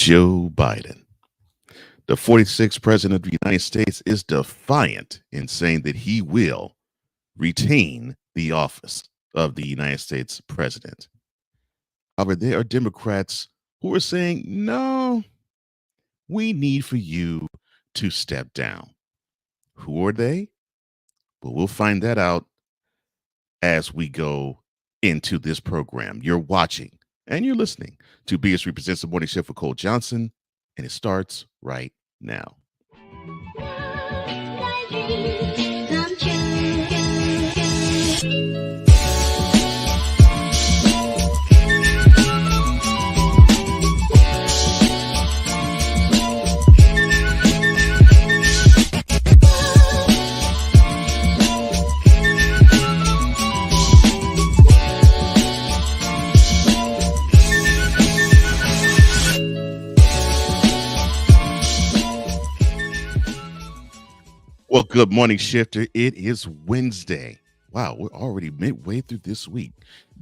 Joe Biden, the 46th president of the United States, is defiant in saying that he will retain the office of the United States president. However, there are Democrats who are saying, no, we need for you to step down. Who are they? Well, we'll find that out as we go into this program. You're watching and you're listening to BS Represents the Morning Shift with Cole Johnson, and it starts right now. Well, good morning, Shifter. It is Wednesday. Wow, we're already midway through this week,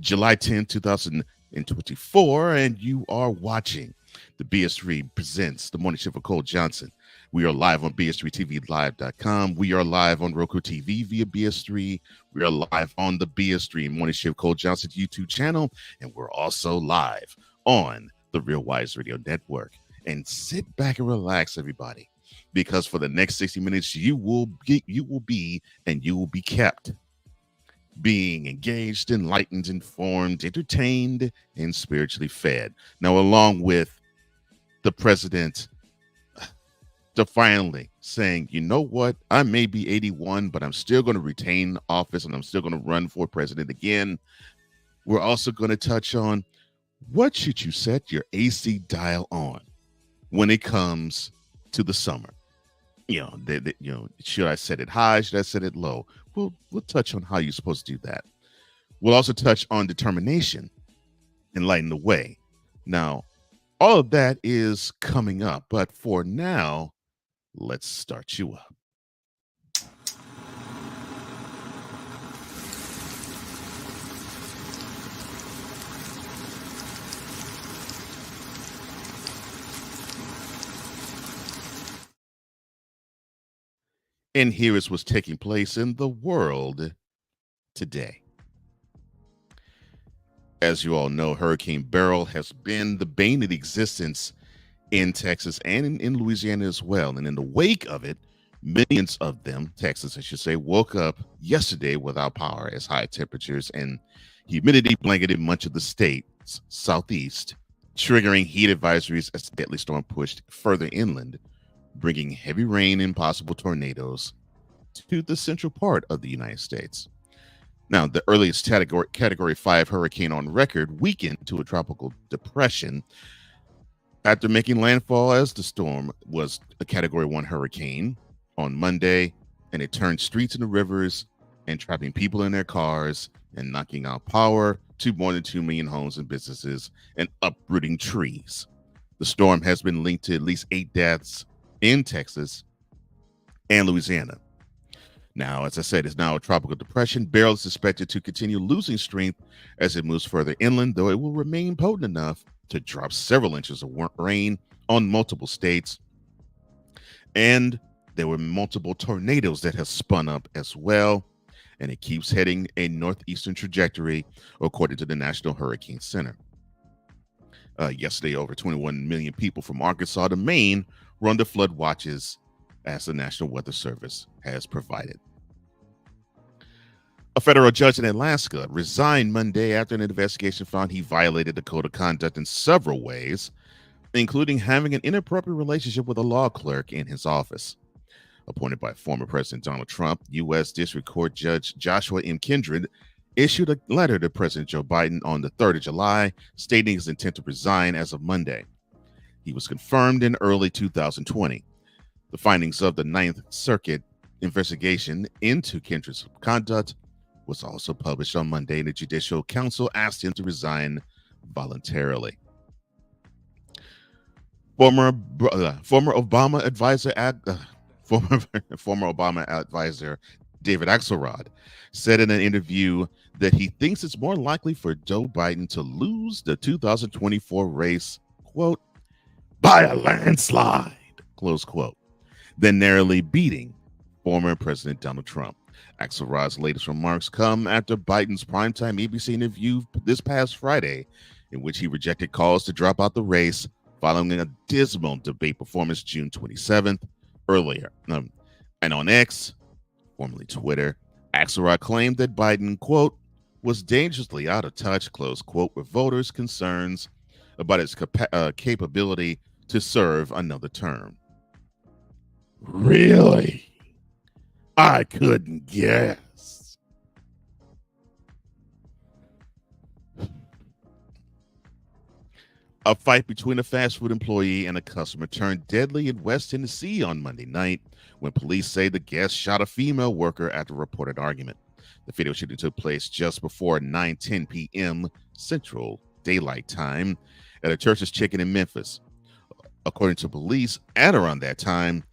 July 10, 2024, and you are watching the BS3 Presents the Morning Shift with Cole Johnson. We are live on BS3TVLive.com. We are live on Roku TV via BS3. We are live on the BS3 Morning Shift Cole Johnson YouTube channel, and we're also live on the Real Wise Radio Network. And sit back and relax, everybody, because for the next 60 minutes, you will be kept being engaged, enlightened, informed, entertained, and spiritually fed. Now, along with the president defiantly saying, you know what, I may be 81, but I'm still going to retain office and I'm still going to run for president again. We're also going to touch on what should you set your AC dial on when it comes to the summer. Should I set it high? Should I set it low? We'll touch on how you're supposed to do that. We'll also touch on determination and lighting the way. Now, all of that is coming up, but for now, let's start you up. And here is what's taking place in the world today. As you all know, Hurricane Beryl has been the bane of existence in Texas and in Louisiana as well. And in the wake of it, millions of them, Texas, I should say, woke up yesterday without power as high temperatures and humidity blanketed much of the state's southeast, triggering heat advisories as the deadly storm pushed further inland, bringing heavy rain and possible tornadoes to the central part of the United States. Now, the earliest category 5 hurricane on record weakened to a tropical depression after making landfall as the storm was a category 1 hurricane on Monday, and it turned streets into rivers and trapping people in their cars and knocking out power to more than 2 million homes and businesses and uprooting trees. The storm has been linked to at least 8 deaths in Texas and Louisiana. Now, as I said, it's now a tropical depression. Beryl is expected to continue losing strength as it moves further inland, though it will remain potent enough to drop several inches of rain on multiple states. And there were multiple tornadoes that have spun up as well, and it keeps heading a northeastern trajectory, according to the National Hurricane Center. Yesterday, over 21 million people from Arkansas to Maine were under flood watches, as the National Weather Service has provided. A federal judge in Alaska resigned Monday after an investigation found he violated the code of conduct in several ways, including having an inappropriate relationship with a law clerk in his office. Appointed by former President Donald Trump, U.S. District Court Judge Joshua M. Kindred issued a letter to President Joe Biden on the 3rd of July, stating his intent to resign as of Monday. He was confirmed in early 2020. The findings of the Ninth Circuit investigation into Kindred's conduct was also published on Monday, and the Judicial Council asked him to resign voluntarily. Former Obama advisor David Axelrod said in an interview that he thinks it's more likely for Joe Biden to lose the 2024 race, quote, by a landslide, close quote, then narrowly beating former President Donald Trump. Axelrod's latest remarks come after Biden's primetime ABC interview this past Friday, in which he rejected calls to drop out the race following a dismal debate performance June 27th earlier. And on X, formerly Twitter, Axelrod claimed that Biden, quote, was dangerously out of touch, close quote, with voters' concerns about his capability to serve another term. Really? I couldn't guess. A fight between a fast food employee and a customer turned deadly in West Tennessee on Monday night when police say the guest shot a female worker after a reported argument. The fatal shooting took place just before 9:10 p.m. Central Daylight Time at a Church's Chicken in Memphis. According to police, at around that time,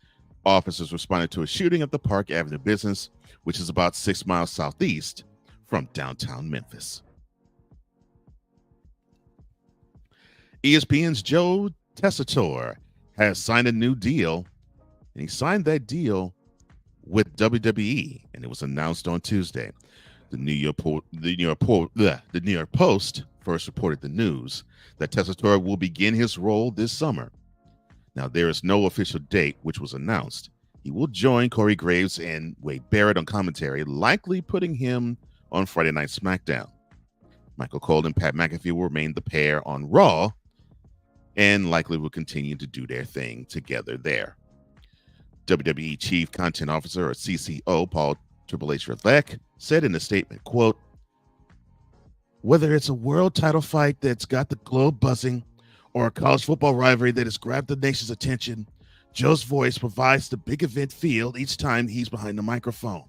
officers responded to a shooting at the Park Avenue business, which is about 6 miles southeast from downtown Memphis. ESPN's Joe Tessitore has signed a new deal, and he signed that deal with WWE, and it was announced on Tuesday. The New York Post first reported the news that Tessitore will begin his role this summer. Now, there is no official date, which was announced. He will join Corey Graves and Wade Barrett on commentary, likely putting him on Friday Night SmackDown. Michael Cole and Pat McAfee will remain the pair on Raw and likely will continue to do their thing together there. WWE Chief Content Officer, or CCO, Paul Triple H Levesque, said in a statement, quote, whether it's a world title fight that's got the globe buzzing or a college football rivalry that has grabbed the nation's attention, Joe's voice provides the big event feel each time he's behind the microphone.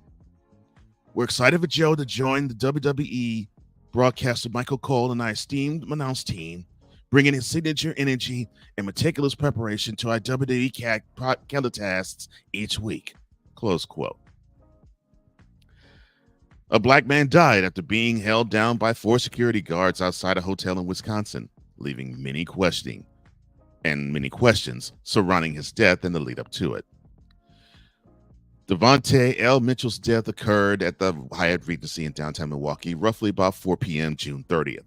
We're excited for Joe to join the WWE broadcaster Michael Cole and our esteemed announce team, bringing his signature energy and meticulous preparation to our WWE calendar tasks each week, close quote. A black man died after being held down by 4 security guards outside a hotel in Wisconsin, leaving many questions surrounding his death and the lead up to it. Devontae L. Mitchell's death occurred at the Hyatt Regency in downtown Milwaukee, roughly about 4 p.m. June 30th,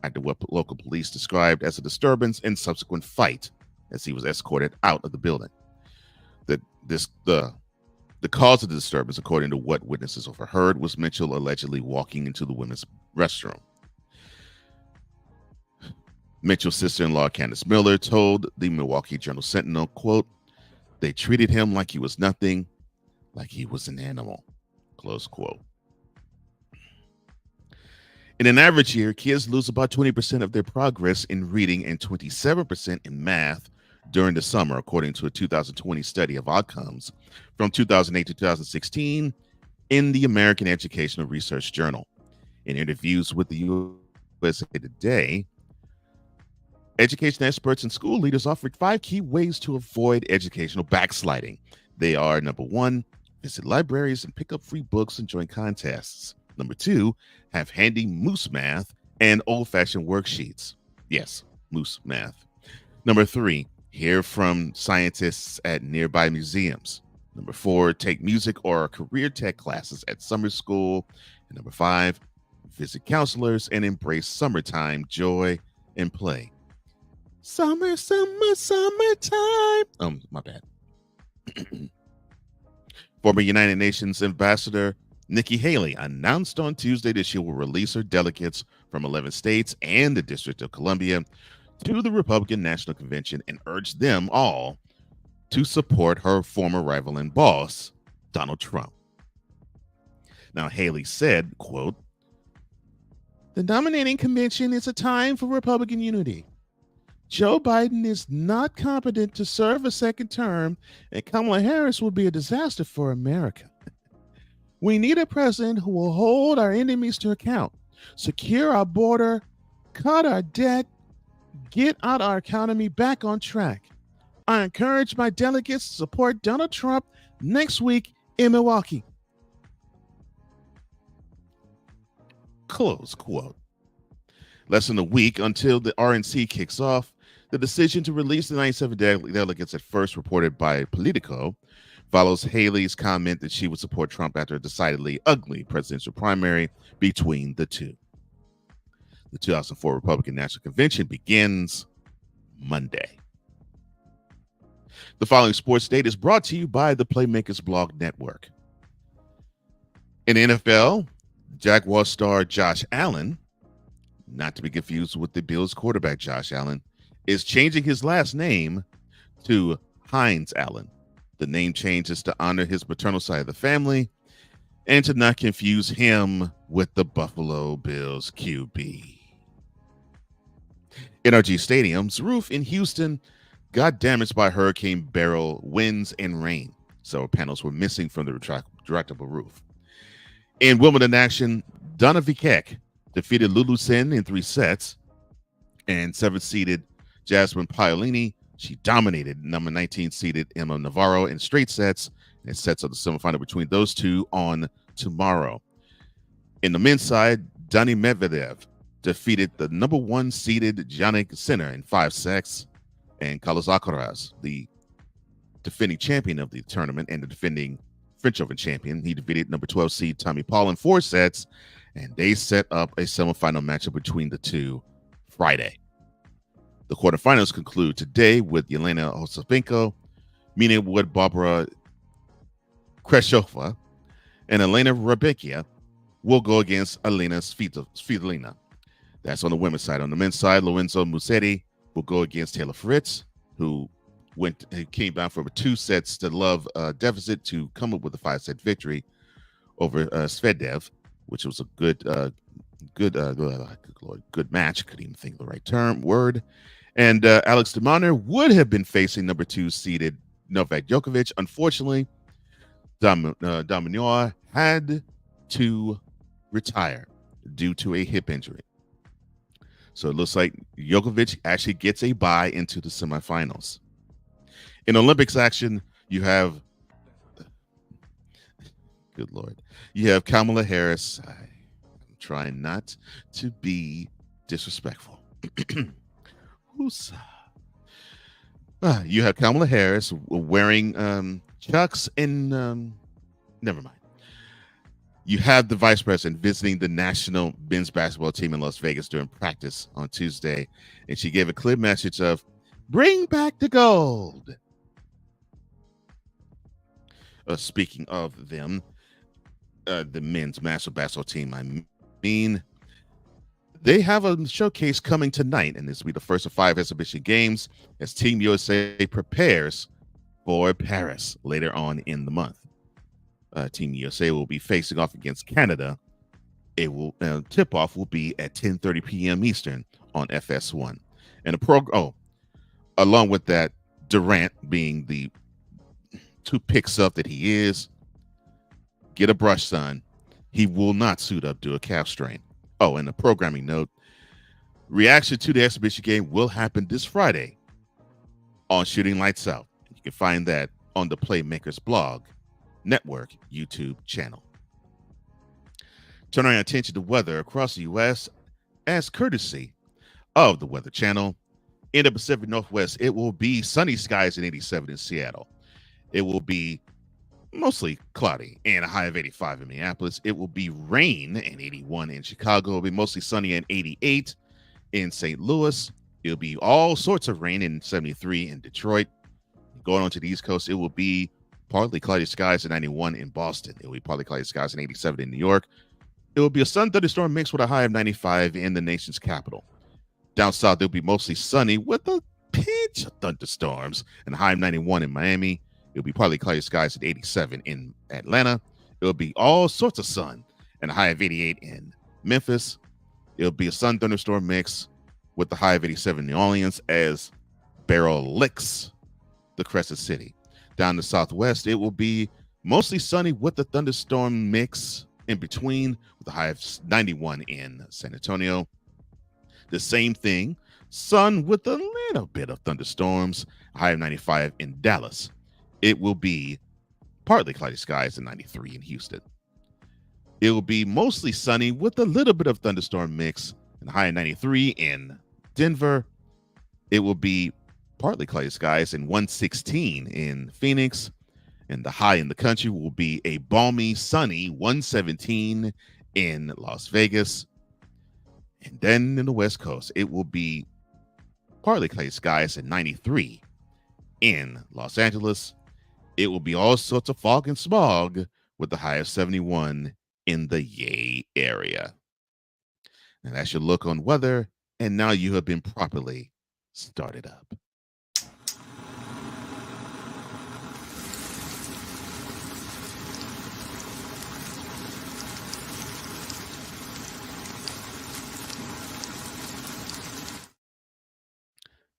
after what local police described as a disturbance and subsequent fight as he was escorted out of the building. The cause of the disturbance, according to what witnesses overheard, was Mitchell allegedly walking into the women's restroom. Mitchell's sister-in-law, Candace Miller, told the Milwaukee Journal-Sentinel, quote, they treated him like he was nothing, like he was an animal, close quote. In an average year, kids lose about 20% of their progress in reading and 27% in math during the summer, according to a 2020 study of outcomes from 2008 to 2016 in the American Educational Research Journal. In interviews with the USA Today, education experts and school leaders offered 5 key ways to avoid educational backsliding. They are, number 1, visit libraries and pick up free books and join contests. Number 2, have handy Moose math and old-fashioned worksheets. Yes, Moose math. Number 3, hear from scientists at nearby museums. Number 4, take music or career tech classes at summer school. And number 5, visit counselors and embrace summertime joy and play. Summer, summer, summertime. My bad. Former United Nations Ambassador Nikki Haley announced on Tuesday that she will release her delegates from 11 states and the District of Columbia to the Republican National Convention and urged them all to support her former rival and boss, Donald Trump. Now, Haley said, quote, the nominating convention is a time for Republican unity. Joe Biden is not competent to serve a second term, and Kamala Harris will be a disaster for America. We need a president who will hold our enemies to account, secure our border, cut our debt, get our economy back on track. I encourage my delegates to support Donald Trump next week in Milwaukee. Close quote. Less than a week until the RNC kicks off, The decision to release the 97 delegates, at first reported by Politico, follows Haley's comment that she would support Trump after a decidedly ugly presidential primary between the two. The 2004 Republican National Convention begins Monday. The following sports date is brought to you by the Playmakers Blog Network. In the NFL, Jaguars star Josh Allen, not to be confused with the Bills quarterback Josh Allen, is changing his last name to Hines Allen. The name change is to honor his paternal side of the family and to not confuse him with the Buffalo Bills QB. NRG Stadium's roof in Houston got damaged by Hurricane Beryl winds and rain. Several panels were missing from the retractable roof. In Wimbledon action, Donna Vikek defeated Lulu Sin in 3 sets, and 7th-seeded Jasmine Paolini, she dominated number 19-seeded Emma Navarro in straight sets, and sets of the semifinal between those two on tomorrow. In the men's side, Dani Medvedev defeated the number 1-seeded Jannik Sinner in 5 sets, and Carlos Alcaraz, the defending champion of the tournament and the defending French Open champion, he defeated number 12 seed Tommy Paul in 4 sets, and they set up a semifinal matchup between the two Friday. The quarterfinals conclude today with Yelena Ostapenko meeting with Barbara Kreshova, and Elena Rybakina will go against Elena Svitolina. That's on the women's side. On the men's side, Lorenzo Musetti will go against Taylor Fritz, who came down from a 2 sets to love deficit to come up with a 5-set victory over Svedev, which was a good match. Couldn't even think of the right word. And Alex de Minaur would have been facing number 2-seeded Novak Djokovic. Unfortunately, de Minaur had to retire due to a hip injury. So it looks like Djokovic actually gets a bye into the semifinals. In Olympics action, you have, good Lord, you have Kamala Harris. I'm trying not to be disrespectful. You have Kamala Harris wearing chucks and never mind. You have the vice president visiting the national men's basketball team in Las Vegas during practice on Tuesday, and she gave a clear message of bring back the gold. Speaking of them, the men's national basketball team, I mean, they have a showcase coming tonight, and this will be the first of 5 exhibition games as Team USA prepares for Paris later on in the month. Team USA will be facing off against Canada. It will tip-off will be at 10:30 p.m. Eastern on FS1. And along with that, Durant, being the 2 picks up that he is, get a brush, son. He will not suit up to a calf strain. Oh, and a programming note, reaction to the exhibition game will happen this Friday on Shooting Lights Out. You can find that on the Playmakers Blog Network YouTube channel. Turning our attention to weather across the U.S. as courtesy of the Weather Channel. In the Pacific Northwest, it will be sunny skies in 87 in Seattle. It will be mostly cloudy and a high of 85 in Minneapolis. It will be rain and 81 in Chicago. It will be mostly sunny and 88 in St. Louis. It'll be all sorts of rain in 73 in Detroit. Going on to the East Coast, it will be partly cloudy skies at 91 in Boston. It will be partly cloudy skies in 87 in New York. It will be a sun thunderstorm mix with a high of 95 in the nation's capital. Down south, it'll be mostly sunny with a pinch of thunderstorms and a high of 91 in Miami. It'll be partly cloudy skies at 87 in Atlanta. It'll be all sorts of sun and a high of 88 in Memphis. It'll be a sun thunderstorm mix with the high of 87 in New Orleans as Beryl licks the Crescent City. Down the southwest, it will be mostly sunny with the thunderstorm mix in between with a high of 91 in San Antonio. The same thing, sun with a little bit of thunderstorms, a high of 95 in Dallas. It will be partly cloudy skies at 93 in Houston. It will be mostly sunny with a little bit of thunderstorm mix and a high of 93 in Denver. it will be partly cloudy skies and 116 in Phoenix. And the high in the country will be a balmy, sunny 117 in Las Vegas. And then in the West Coast, it will be partly cloudy skies and 93 in Los Angeles. It will be all sorts of fog and smog with the high of 71 in the Yay area. And that's your look on weather. And now you have been properly started up.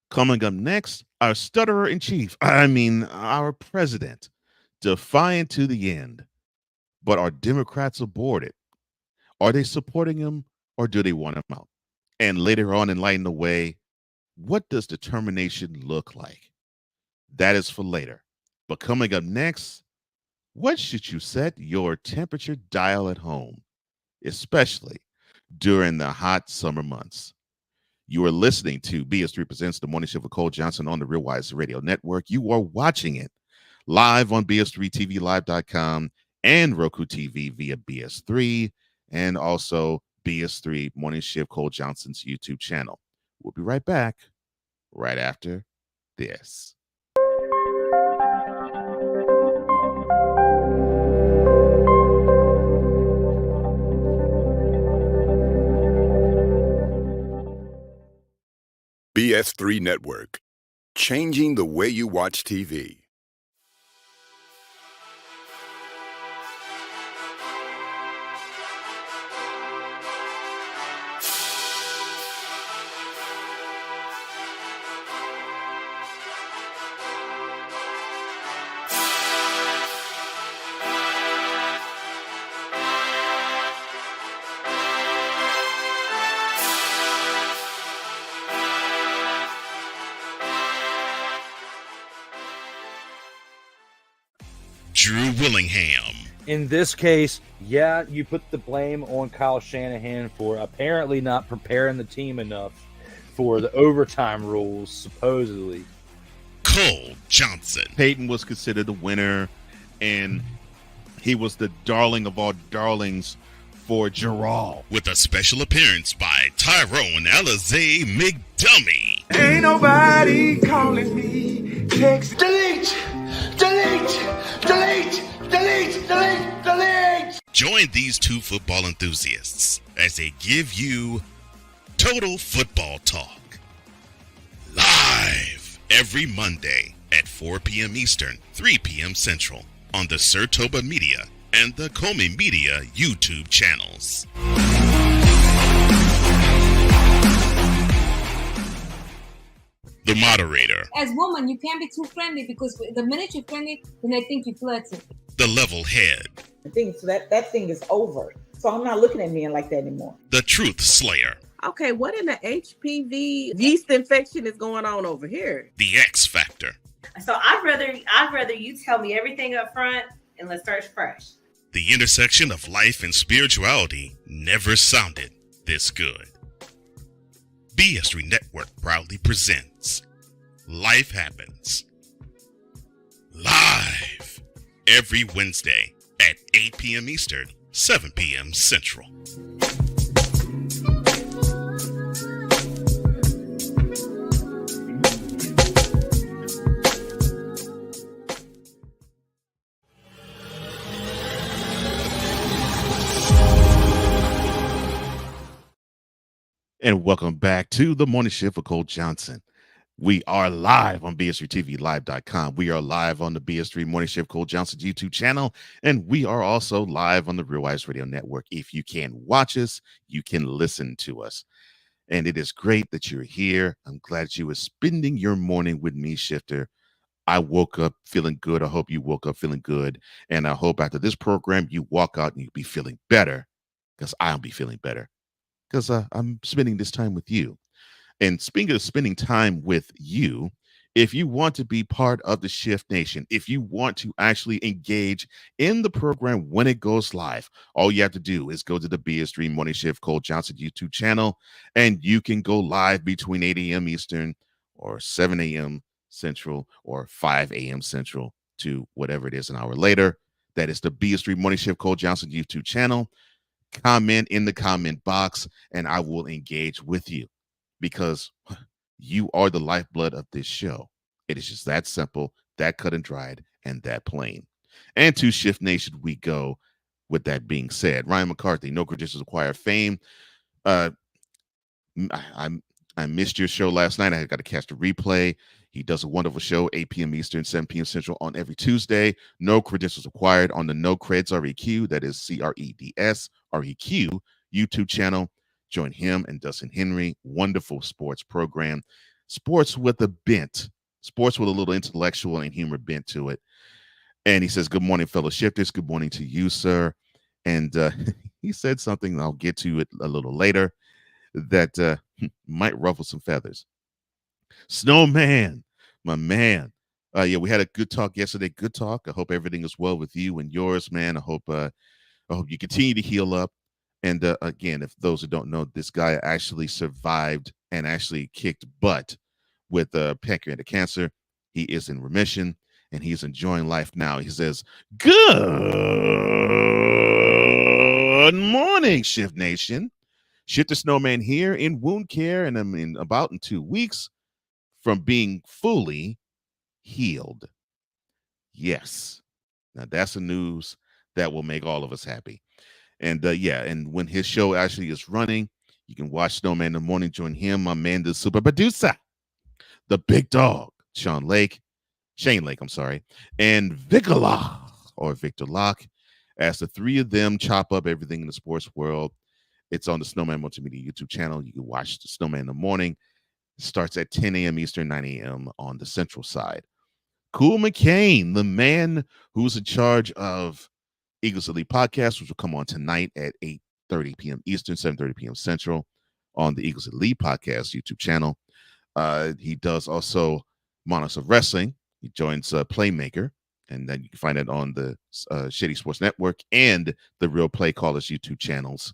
Coming up next, our stutterer in chief, our president, defiant to the end. But are Democrats aboard it? Are they supporting him or do they want him out? And later on in Lighten the Way, what does determination look like? That is for later. But coming up next, what should you set your temperature dial at home, especially during the hot summer months? You are listening to BS3 Presents the Morning Show with Cole Johnson on the Real Wise Radio Network. You are watching it live on BS3TVLive.com and Roku TV via BS3 and also BS3 Morning Shift Cole Johnson's YouTube channel. We'll be right back right after this. BS3 Network, changing the way you watch TV. Drew Willingham. In this case, yeah, you put the blame on Kyle Shanahan for apparently not preparing the team enough for the overtime rules, supposedly. Cole Johnson. Peyton was considered the winner, and he was the darling of all darlings for Gerald. With a special appearance by Tyrone Alizé McDummy. Ain't nobody calling me. Text delete. Join these two football enthusiasts as they give you Total Football Talk. Live every Monday at 4 p.m. Eastern, 3 p.m. Central on the Sertoba Media and the Comey Media YouTube channels. The moderator. As woman, you can't be too friendly because the minute you're friendly, then they think you're flirting. The level head. I think so that thing is over. So I'm not looking at men like that anymore. The truth slayer. Okay, what in the HPV yeast infection is going on over here? The X Factor. So I'd rather you tell me everything up front and let's start fresh. The intersection of life and spirituality never sounded this good. BS3 Network proudly presents Life Happens. Live every Wednesday at 8 p.m. Eastern, 7 p.m. Central. And welcome back to the Morning Shift with Cole Johnson. We are live on BS3TVLive.com. We are live on the BS3 Morning Shift Cole Johnson YouTube channel. And we are also live on the Real Wise Radio Network. If you can't watch us, you can listen to us. And it is great that you're here. I'm glad you were spending your morning with me, Shifter. I woke up feeling good. I hope you woke up feeling good. And I hope after this program, you walk out and you be feeling better, because I'll be feeling better, because I'm spending this time with you. And speaking of spending time with you, if you want to be part of the Shift Nation, if you want to actually engage in the program when it goes live, all you have to do is go to the BS3 Morning Shift Cole Johnson YouTube channel, and you can go live between 8 a.m. Eastern or 7 a.m. Central or 5 a.m. Central to whatever it is an hour later. That is the B Street Morning Shift Cole Johnson YouTube channel. Comment in the comment box and I will engage with you because you are the lifeblood of this show. It is just that simple, that cut and dried, and that plain. And to Shift Nation we go. With that being said, Ryan McCarthy, No Credentials Acquired fame. I missed your show last night. I got to catch the replay. He does a wonderful show, 8 p.m. Eastern, 7 p.m. Central on every Tuesday. No Credentials Acquired on the No Creds REQ, that is CREDS REQ YouTube channel. Join him and Dustin Henry. Wonderful sports program. Sports with a bent. Sports with a little intellectual and humor bent to it. And he says, good morning, fellow shifters. Good morning to you, sir. And he said something, I'll get to it a little later, that might ruffle some feathers. Snowman, my man. Yeah, we had a good talk yesterday. Good talk. I hope everything is well with you and yours, man. I hope you continue to heal up. And again, if those who don't know, this guy actually survived and actually kicked butt with pancreatic cancer. He is in remission. And he's enjoying life now. He says, good morning, Shift Nation. Shift the Snowman here in wound care, and I'm in 2 weeks from being fully healed. Yes. Now, that's the news that will make all of us happy. And yeah, and when his show actually is running, you can watch Snowman in the morning. Join him, my man, the super producer, the big dog, Shane Lake, and Victor Locke, as the three of them chop up everything in the sports world. It's on the Snowman Multimedia YouTube channel. You can watch the Snowman in the morning. It starts at 10 a.m. Eastern, 9 a.m. on the central side. Cool McCain, the man who's in charge of Eagles Elite Podcast, which will come on tonight at 8:30 p.m. Eastern, 7:30 p.m. Central on the Eagles Elite Podcast YouTube channel. He does also Monarchs of Wrestling. He joins Playmaker, and then you can find it on the Shady Sports Network and the Real Play Callers YouTube channels.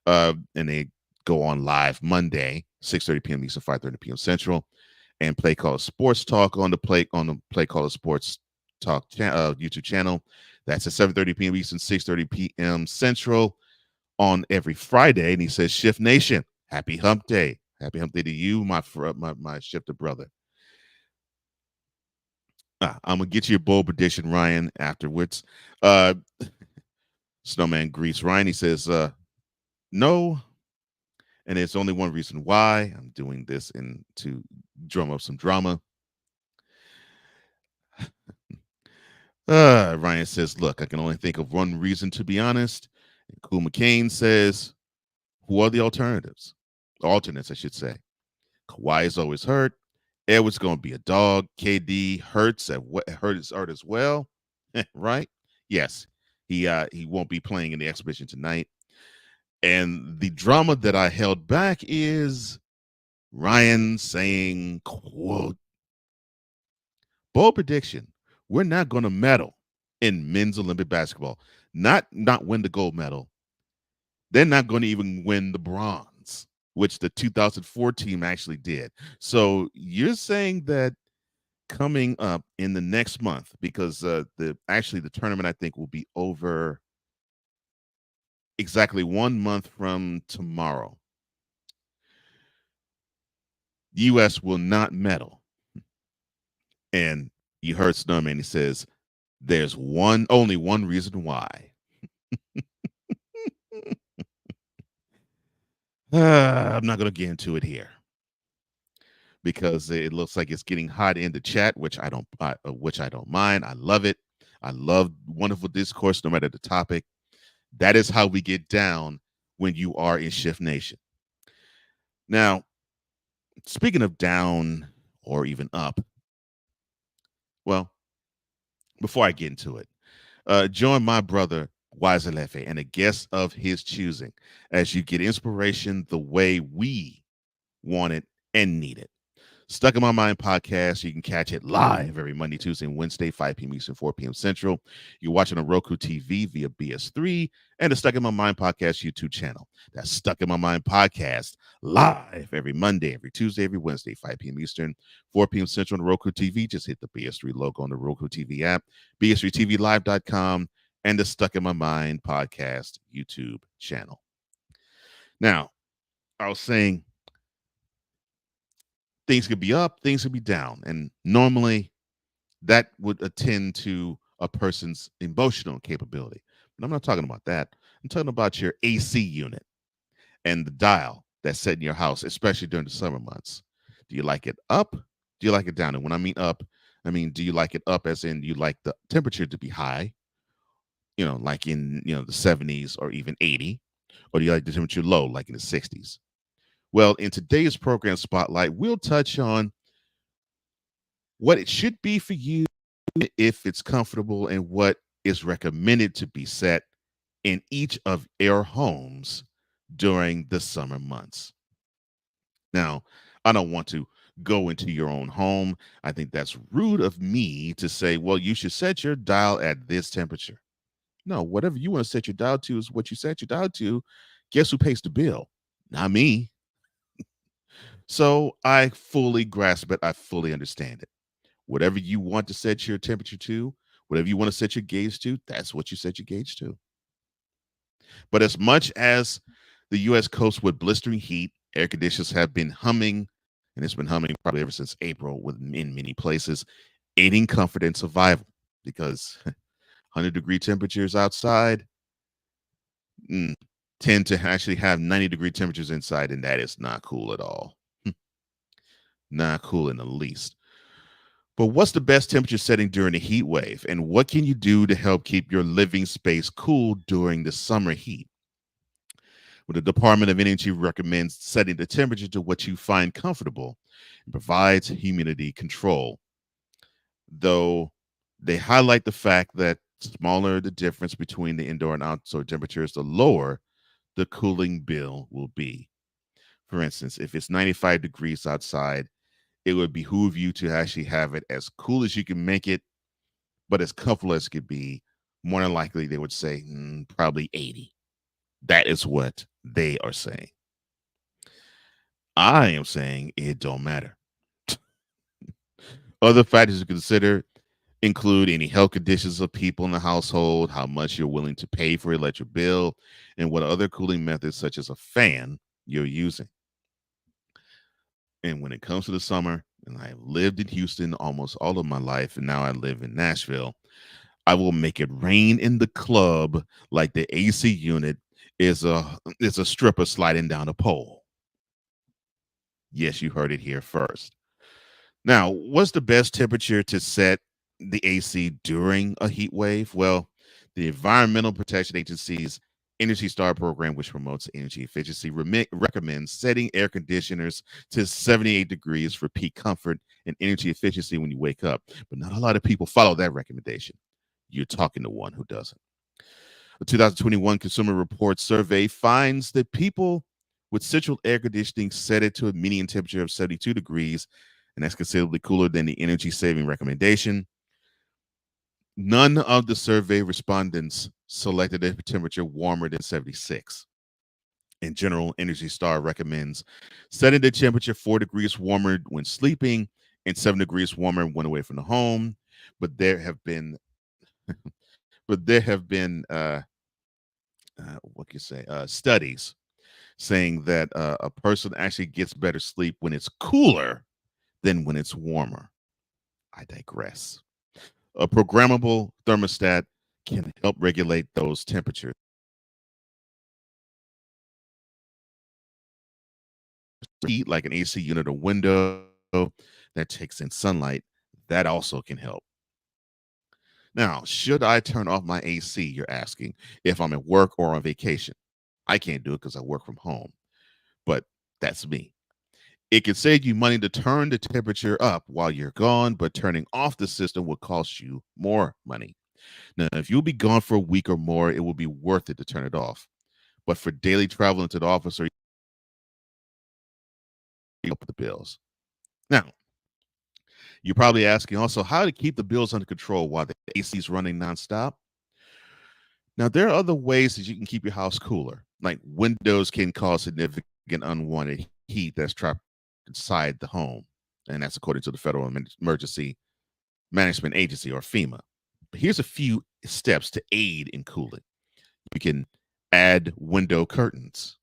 And they go on live Monday, 6:30 p.m. Eastern, 5:30 p.m. Central, and Play Caller Sports Talk on the Play Caller Sports Talk YouTube channel. That's at 7:30 p.m. Eastern, 6:30 p.m. Central on every Friday. And he says, Shift Nation, happy Hump Day. Happy Hump Day to you, my shifter brother. I'm gonna get you a bold prediction, Ryan, afterwards. Snowman greets Ryan. He says, no, and there's only one reason why I'm doing this to drum up some drama. Ryan says, look, I can only think of one reason, to be honest. And Cool McCain says, who are the alternatives? Alternates, I should say. Kawhi is always hurt. Edwards going to be a dog. KD hurt as well, right? Yes, he won't be playing in the exhibition tonight. And the drama that I held back is Ryan saying, quote, bold prediction, we're not going to medal in men's Olympic basketball. Not win the gold medal. They're not going to even win the bronze, which the 2004 team actually did. So you're saying that coming up in the next month, because the tournament, I think, will be over exactly 1 month from tomorrow. The U.S. will not medal. And you heard Snowman, he says, there's only one reason why. I'm not going to get into it here because it looks like it's getting hot in the chat, which I don't mind. I love it. I love wonderful discourse, no matter the topic. That is how we get down when you are in Shift Nation. Now, speaking of down or even up, well, before I get into it, join my brother Wazalefe and a guest of his choosing as you get inspiration the way we want it and need it. Stuck in My Mind podcast. You can catch it live every Monday, Tuesday, and Wednesday, 5 p.m. Eastern, 4 p.m. Central. You watch it on Roku TV via BS3 and the Stuck in My Mind podcast YouTube channel. That's Stuck in My Mind podcast live every Monday, every Tuesday, every Wednesday, 5 p.m. Eastern, 4 p.m. Central on Roku TV. Just hit the BS3 logo on the Roku TV app, BS3TVLive.com, and the Stuck in My Mind podcast YouTube channel. Now, I was saying, things could be up, things could be down. And normally that would attend to a person's emotional capability. But I'm not talking about that. I'm talking about your AC unit and the dial that's set in your house, especially during the summer months. Do you like it up? Do you like it down? And when I mean up, I mean, do you like it up as in you like the temperature to be high, like in, the 70s or even 80? Or do you like the temperature low, like in the 60s? Well, in today's program Spotlight, we'll touch on what it should be for you if it's comfortable and what is recommended to be set in each of your homes during the summer months. Now, I don't want to go into your own home. I think that's rude of me to say, well, you should set your dial at this temperature. No, whatever you want to set your dial to is what you set your dial to. Guess who pays the bill? Not me. So I fully grasp it. I fully understand it. Whatever you want to set your temperature to, whatever you want to set your gauge to, that's what you set your gauge to. But as much as the U.S. coast with blistering heat, air conditioners have been humming, and it's been humming probably ever since April in many places, aiding comfort and survival, because 100-degree temperatures outside tend to actually have 90-degree temperatures inside, and that is not cool at all. Not cool in the least. But what's the best temperature setting during a heat wave? And what can you do to help keep your living space cool during the summer heat? Well, the Department of Energy recommends setting the temperature to what you find comfortable and provides humidity control. Though they highlight the fact that the smaller the difference between the indoor and outdoor temperatures, the lower the cooling bill will be. For instance, if it's 95 degrees outside, it would behoove you to actually have it as cool as you can make it, but as comfortable as it could be. More than likely, they would say probably 80. That is what they are saying. I am saying it don't matter. Other factors to consider include any health conditions of people in the household, how much you're willing to pay for your electric bill, and what other cooling methods, such as a fan, you're using. And when it comes to the summer, and I have lived in Houston almost all of my life, and now I live in Nashville, I will make it rain in the club like the AC unit is a stripper sliding down a pole. Yes, you heard it here first. Now, what's the best temperature to set the AC during a heat wave? Well, the Environmental Protection Agency's Energy Star program, which promotes energy efficiency, recommends setting air conditioners to 78 degrees for peak comfort and energy efficiency when you wake up. But not a lot of people follow that recommendation. You're talking to one who doesn't. The 2021 Consumer Reports survey finds that people with central air conditioning set it to a median temperature of 72 degrees, and that's considerably cooler than the energy saving recommendation. None of the survey respondents selected a temperature warmer than 76. In general, Energy Star recommends setting the temperature 4 degrees warmer when sleeping and 7 degrees warmer when away from the home. But there have been, studies saying that a person actually gets better sleep when it's cooler than when it's warmer. I digress. A programmable thermostat can help regulate those temperatures. Heat like an AC unit or window that takes in sunlight, that also can help. Now, should I turn off my AC, you're asking, if I'm at work or on vacation? I can't do it because I work from home, but that's me. It can save you money to turn the temperature up while you're gone, but turning off the system will cost you more money. Now, if you'll be gone for a week or more, it will be worth it to turn it off. But for daily travel into the office or up the bills. Now, you're probably asking also how to keep the bills under control while the AC is running nonstop. Now, there are other ways that you can keep your house cooler. Like windows can cause significant unwanted heat that's trapped inside the home. And that's according to the Federal Emergency Management Agency, or FEMA. But here's a few steps to aid in cooling. You can add window curtains.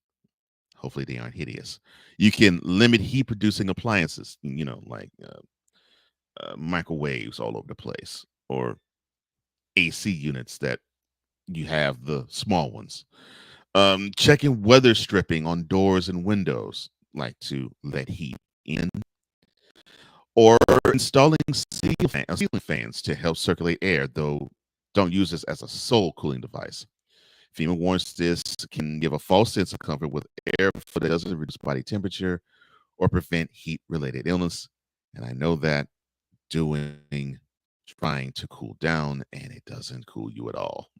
Hopefully they aren't hideous. You can limit heat producing appliances, like microwaves all over the place, or AC units that you have, the small ones. Checking weather stripping on doors and windows, like to let heat in, or installing ceiling fans to help circulate air, though don't use this as a sole cooling device. FEMA warns this can give a false sense of comfort with air that doesn't reduce body temperature or prevent heat-related illness. And I know that trying to cool down, and it doesn't cool you at all.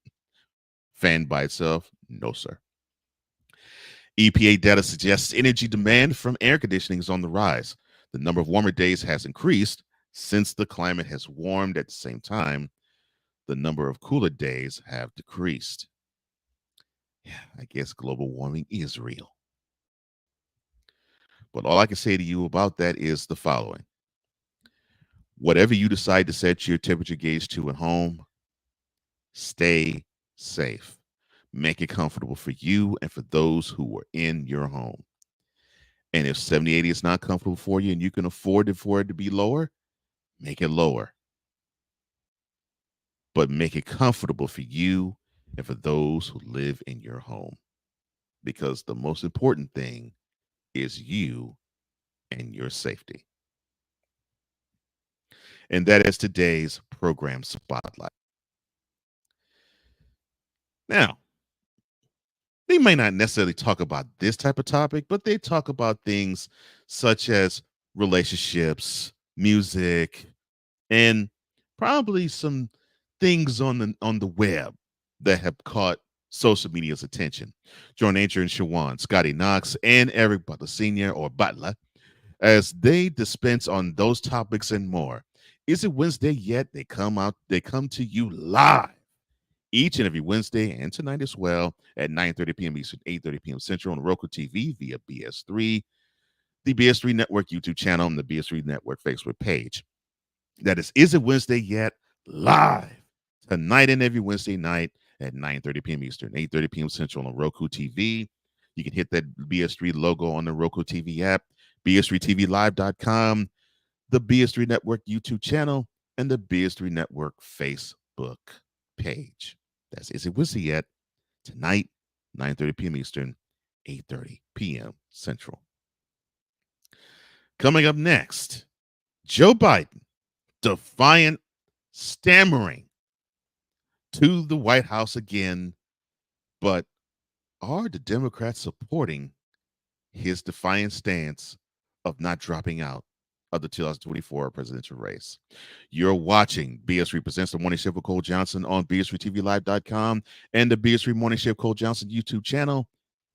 Fan by itself? No, sir. EPA data suggests energy demand from air conditioning is on the rise. The number of warmer days has increased since the climate has warmed. At the same time, the number of cooler days have decreased. Yeah, I guess global warming is real. But all I can say to you about that is the following. Whatever you decide to set your temperature gauge to at home, stay safe. Make it comfortable for you and for those who are in your home. And if 70-80 is not comfortable for you and you can afford it for it to be lower, make it lower. But make it comfortable for you and for those who live in your home. Because the most important thing is you and your safety. And that is today's program spotlight. Now, they may not necessarily talk about this type of topic, but they talk about things such as relationships, music, and probably some things on the web that have caught social media's attention. Join Nature and Shawan, Scotty Knox, and Eric Butler Sr. or Butler as they dispense on those topics and more. Is it Wednesday yet? They come to you live each and every Wednesday, and tonight as well, at 9:30 p.m. Eastern, 8:30 p.m. Central on Roku TV via BS3, the BS3 Network YouTube channel, and the BS3 Network Facebook page. That is It Wednesday Yet? Live tonight and every Wednesday night at 9:30 p.m. Eastern, 8:30 p.m. Central on Roku TV. You can hit that BS3 logo on the Roku TV app, BS3TVLive.com, the BS3 Network YouTube channel, and the BS3 Network Facebook page. That's Is It Wednesday Yet? Tonight, 9:30 p.m. Eastern, 8:30 p.m. Central. Coming up next, Joe Biden, defiant, stammering to the White House again, but are the Democrats supporting his defiant stance of not dropping out of the 2024 presidential race? You're watching BS3 Presents the Morning Shift with Cole Johnson on BS3TVLive.com and the BS3 Morning Shift Cole Johnson YouTube channel,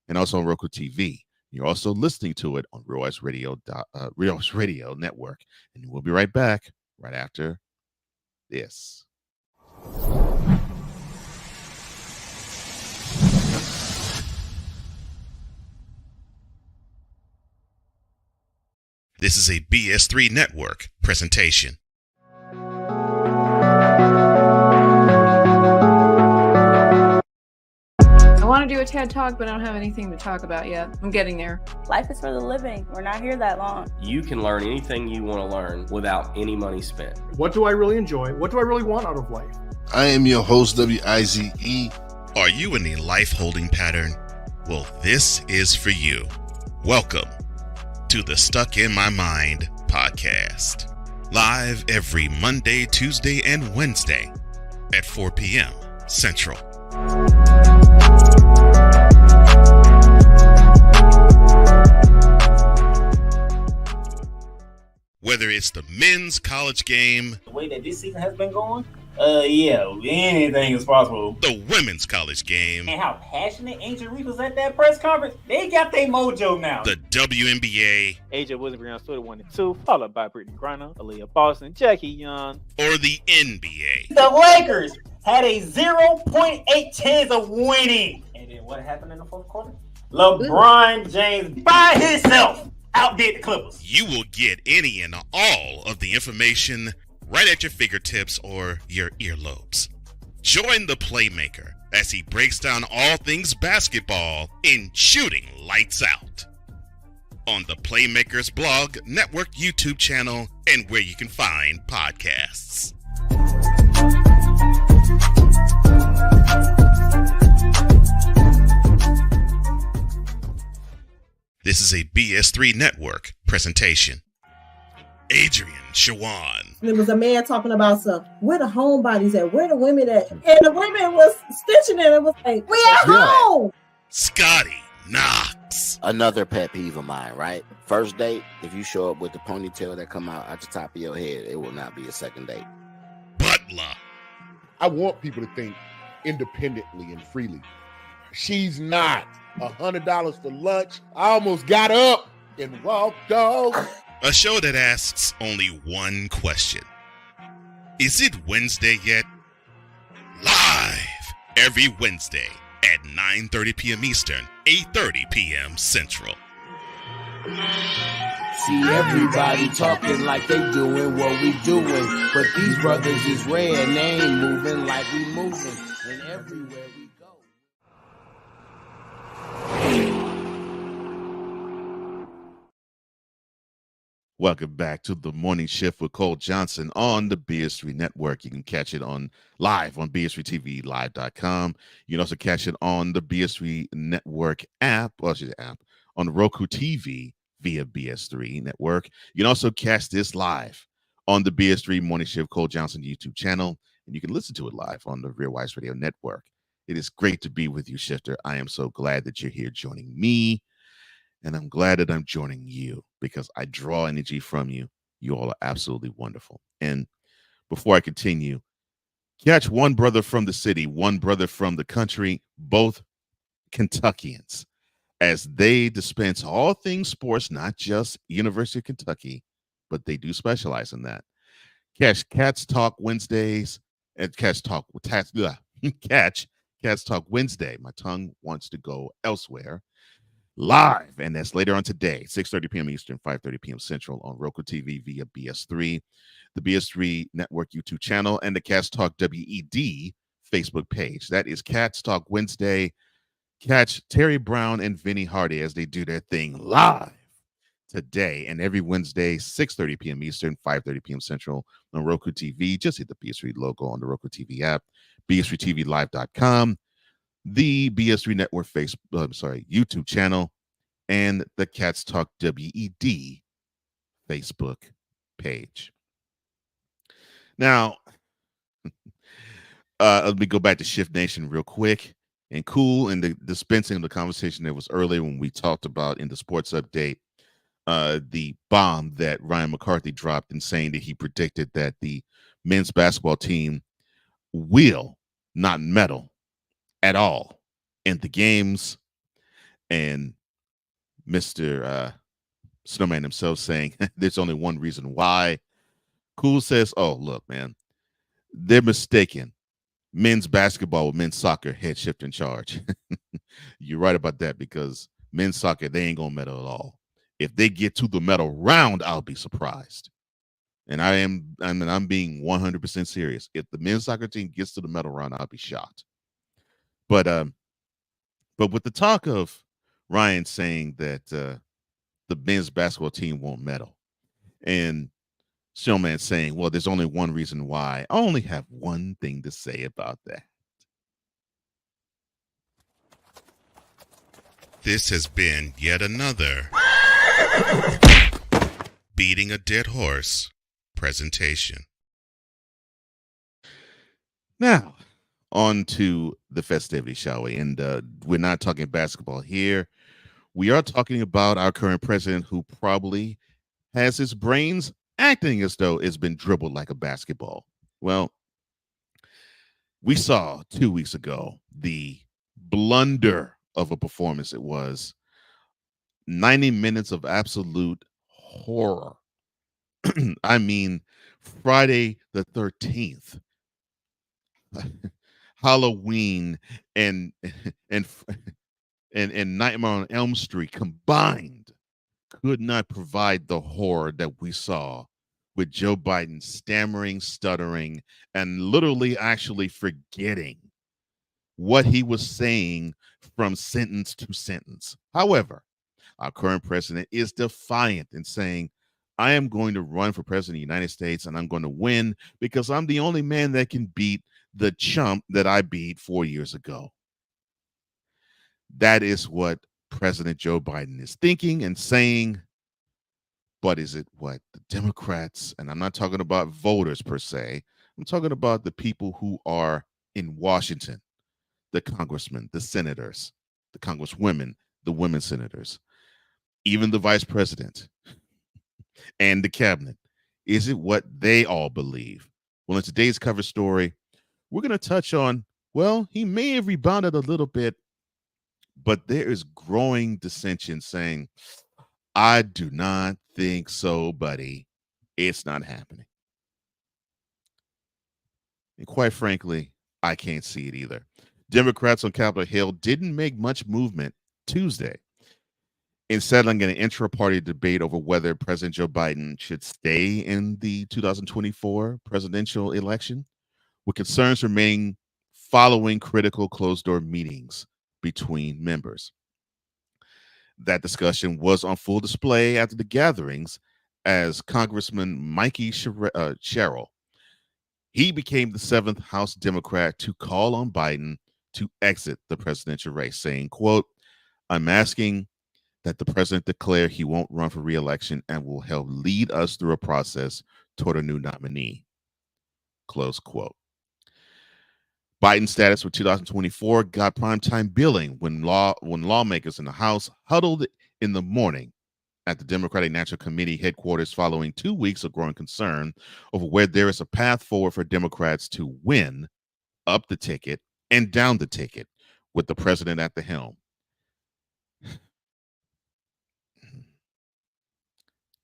and also on Roku TV. You're also listening to it on Real Ice Radio Network. And we'll be right back right after this. This is a BS3 Network presentation. I want to do a TED Talk, but I don't have anything to talk about yet. I'm getting there. Life is for the living. We're not here that long. You can learn anything you want to learn without any money spent. What do I really enjoy? What do I really want out of life? I am your host, WIZE. Are you in a life holding pattern? Well, this is for you. Welcome to the Stuck in My Mind podcast. Live every Monday, Tuesday, and Wednesday at 4 p.m. Central. Whether it's the men's college game, the way that this season has been going, Yeah, anything is possible. The women's college game. And how passionate Ancient Reef was at that press conference. They got their mojo now. The WNBA. AJ Wilson Brown stood 1-2, followed by Brittany Griner, Aaliyah Boston, Jackie Young. Or the NBA. The Lakers had a 0.8 chance of winning. And then what happened in the fourth quarter? LeBron James by himself outdid the Clippers. You will get any and all of the information right at your fingertips or your earlobes. Join the Playmaker as he breaks down all things basketball in Shooting Lights Out on the Playmaker's blog, network, YouTube channel, and where you can find podcasts. This is a BS3 Network presentation. Adrian Shawan. There was a man talking about where the homebodies at? Where the women at? And the women was stitching it. It was like, we at home. Scotty Knox. Another pet peeve of mine, right? First date, if you show up with the ponytail that come out at the top of your head, it will not be a second date. Butler. I want people to think independently and freely. She's not. $100 for lunch. I almost got up and walked off. A show that asks only one question. Is it Wednesday yet? Live every Wednesday at 9:30 p.m. Eastern, 8:30 p.m. Central. See everybody talking like they doing what we doing, but these brothers is rare and they ain't moving like we moving, and everywhere we go. Welcome back to the Morning Shift with Cole Johnson on the BS3 Network. You can catch it on live on BS3TVLive.com. You can also catch it on the BS3 Network app, on Roku TV via BS3 Network. You can also catch this live on the BS3 Morning Shift Cole Johnson YouTube channel, and you can listen to it live on the Real Wise Radio Network. It is great to be with you, Shifter. I am so glad that you're here joining me. And I'm glad that I'm joining you because I draw energy from you. You all are absolutely wonderful. And before I continue, catch one brother from the city, one brother from the country, both Kentuckians, as they dispense all things sports, not just University of Kentucky, but they do specialize in that. Catch Cats Talk Wednesdays and Catch Cats Talk Wednesday. My tongue wants to go elsewhere. Live, and that's later on today, 6:30 p.m. Eastern, 5:30 p.m. Central on Roku TV via BS3, the BS3 Network YouTube channel, and the Cats Talk WED Facebook page. That is Cats Talk Wednesday. Catch Terry Brown and Vinny Hardy as they do their thing live today and every Wednesday, 6:30 p.m. Eastern, 5:30 p.m. Central on Roku TV. Just hit the BS3 logo on the Roku TV app, BS3TVLive.com. The BS3 Network YouTube channel, and the Cats Talk WED Facebook page. Now, let me go back to Shift Nation real quick and cool and the dispensing of the conversation that was earlier when we talked about in the sports update the bomb that Ryan McCarthy dropped in saying that he predicted that the men's basketball team will not medal at all in the games, and Mr. Snowman himself saying there's only one reason why. Cool says, oh, look, man, they're mistaken. Men's basketball with men's soccer, head shift in charge. You're right about that because men's soccer, they ain't gonna medal at all. If they get to the medal round, I'll be surprised. And I'm being 100% serious. If the men's soccer team gets to the medal round, I'll be shocked. But with the talk of Ryan saying that the men's basketball team won't medal, and Showman saying, well, there's only one reason why, I only have one thing to say about that. This has been yet another Beating a Dead Horse presentation. Now, on to the festivities, shall we? And we're not talking basketball here. We are talking about our current president who probably has his brains acting as though it's been dribbled like a basketball. Well, We saw 2 weeks ago the blunder of a performance it was. 90 minutes of absolute horror. I mean, Friday the 13th, Halloween, and and and Nightmare on Elm Street combined could not provide the horror that we saw with Joe Biden stammering, stuttering, and literally actually forgetting what he was saying from sentence to sentence. However, our current president is defiant in saying, I am going to run for president of the United States and I'm going to win because I'm the only man that can beat the chump that I beat 4 years ago. That is what President Joe Biden is thinking and saying. But is it what the Democrats, and I'm not talking about voters per se, I'm talking about the people who are in Washington, the congressmen, the senators, the congresswomen, the women senators, even the vice president and the cabinet. Is it what they all believe? Well, in today's cover story, we're going to touch on, well, he may have rebounded a little bit, but there is growing dissension saying, I do not think so, buddy. It's not happening. And quite frankly, I can't see it either. Democrats on Capitol Hill didn't make much movement Tuesday in settling an intra-party debate over whether President Joe Biden should stay in the 2024 presidential election, with concerns remaining following critical closed-door meetings between members. That discussion was on full display after the gatherings as Congressman Mikey Sherrill, he became the 7th House Democrat to call on Biden to exit the presidential race, saying, quote, I'm asking that the president declare he won't run for re-election and will help lead us through a process toward a new nominee, close quote. Biden's status for 2024 got primetime billing when lawmakers in the House huddled in the morning at the Democratic National Committee headquarters following 2 weeks of growing concern over where there is a path forward for Democrats to win up the ticket and down the ticket with the president at the helm.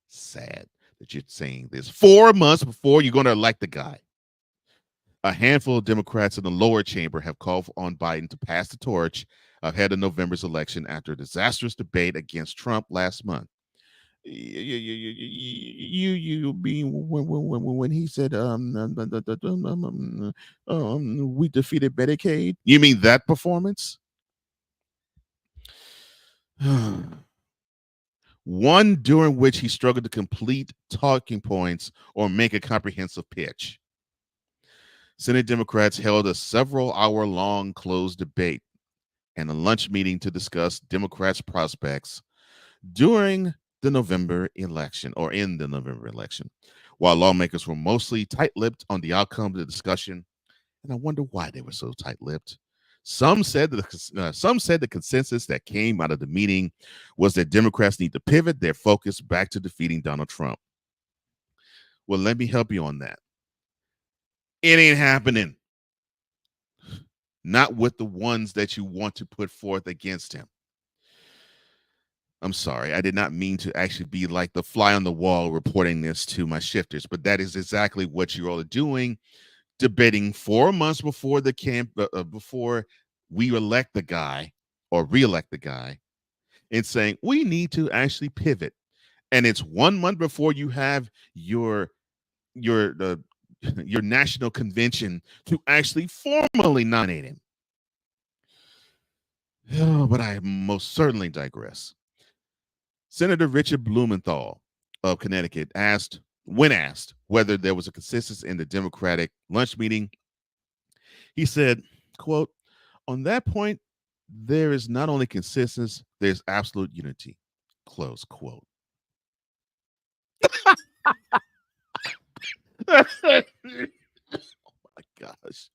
Sad that you're saying this 4 months before you're going to elect the guy. A handful of Democrats in the lower chamber have called on Biden to pass the torch ahead of November's election after a disastrous debate against Trump last month. You being when he said we defeated Medicaid. You mean that performance? One during which he struggled to complete talking points or make a comprehensive pitch. Senate Democrats held a several-hour-long closed debate and a lunch meeting to discuss Democrats' prospects during the November election, or in the November election, while lawmakers were mostly tight-lipped on the outcome of the discussion. And I wonder why they were so tight-lipped. Some said the consensus that came out of the meeting was that Democrats need to pivot their focus back to defeating Donald Trump. Well, let me help you on that. It ain't happening. Not with the ones that you want to put forth against him. I'm sorry. I did not mean to actually be like the fly on the wall reporting this to my shifters, but that is exactly what you all are doing, debating 4 months before the before we elect the guy or re-elect the guy, and saying we need to actually pivot. And it's 1 month before you have your national convention to actually formally nominate him. Oh, but I most certainly digress. Senator Richard Blumenthal of Connecticut when asked whether there was a consensus in the Democratic lunch meeting, he said, quote, on that point, there is not only consensus, there's absolute unity, close quote. Oh my gosh.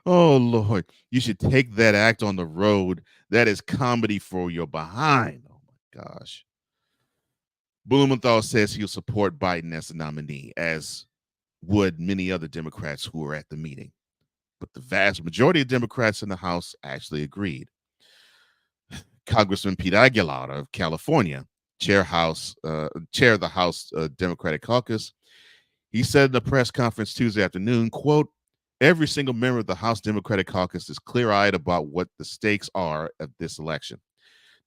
Oh Lord, you should take that act on the road. That is comedy for your behind. Oh my gosh. Blumenthal says he'll support Biden as the nominee, as would many other Democrats who were at the meeting. but the vast majority of Democrats in the House actually agreed. Congressman Pete Aguilar of California, chair of the House Democratic Caucus, he said in a press conference Tuesday afternoon, quote, "Every single member of the House Democratic Caucus is clear-eyed about what the stakes are of this election.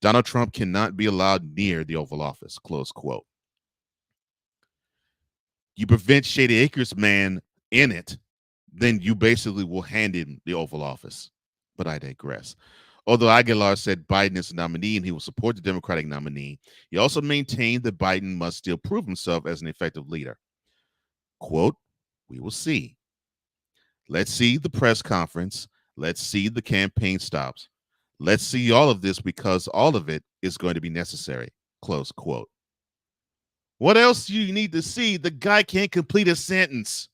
Donald Trump cannot be allowed near the Oval Office," close quote. You prevent Shady Acres man in it, then you basically will hand in the Oval Office. But I digress. Although Aguilar said Biden is the nominee and he will support the Democratic nominee, he also maintained that Biden must still prove himself as an effective leader. Quote, "We will see. Let's see the press conference. Let's see the campaign stops. Let's see all of this because all of it is going to be necessary," close quote. What else do you need to see? The guy can't complete a sentence.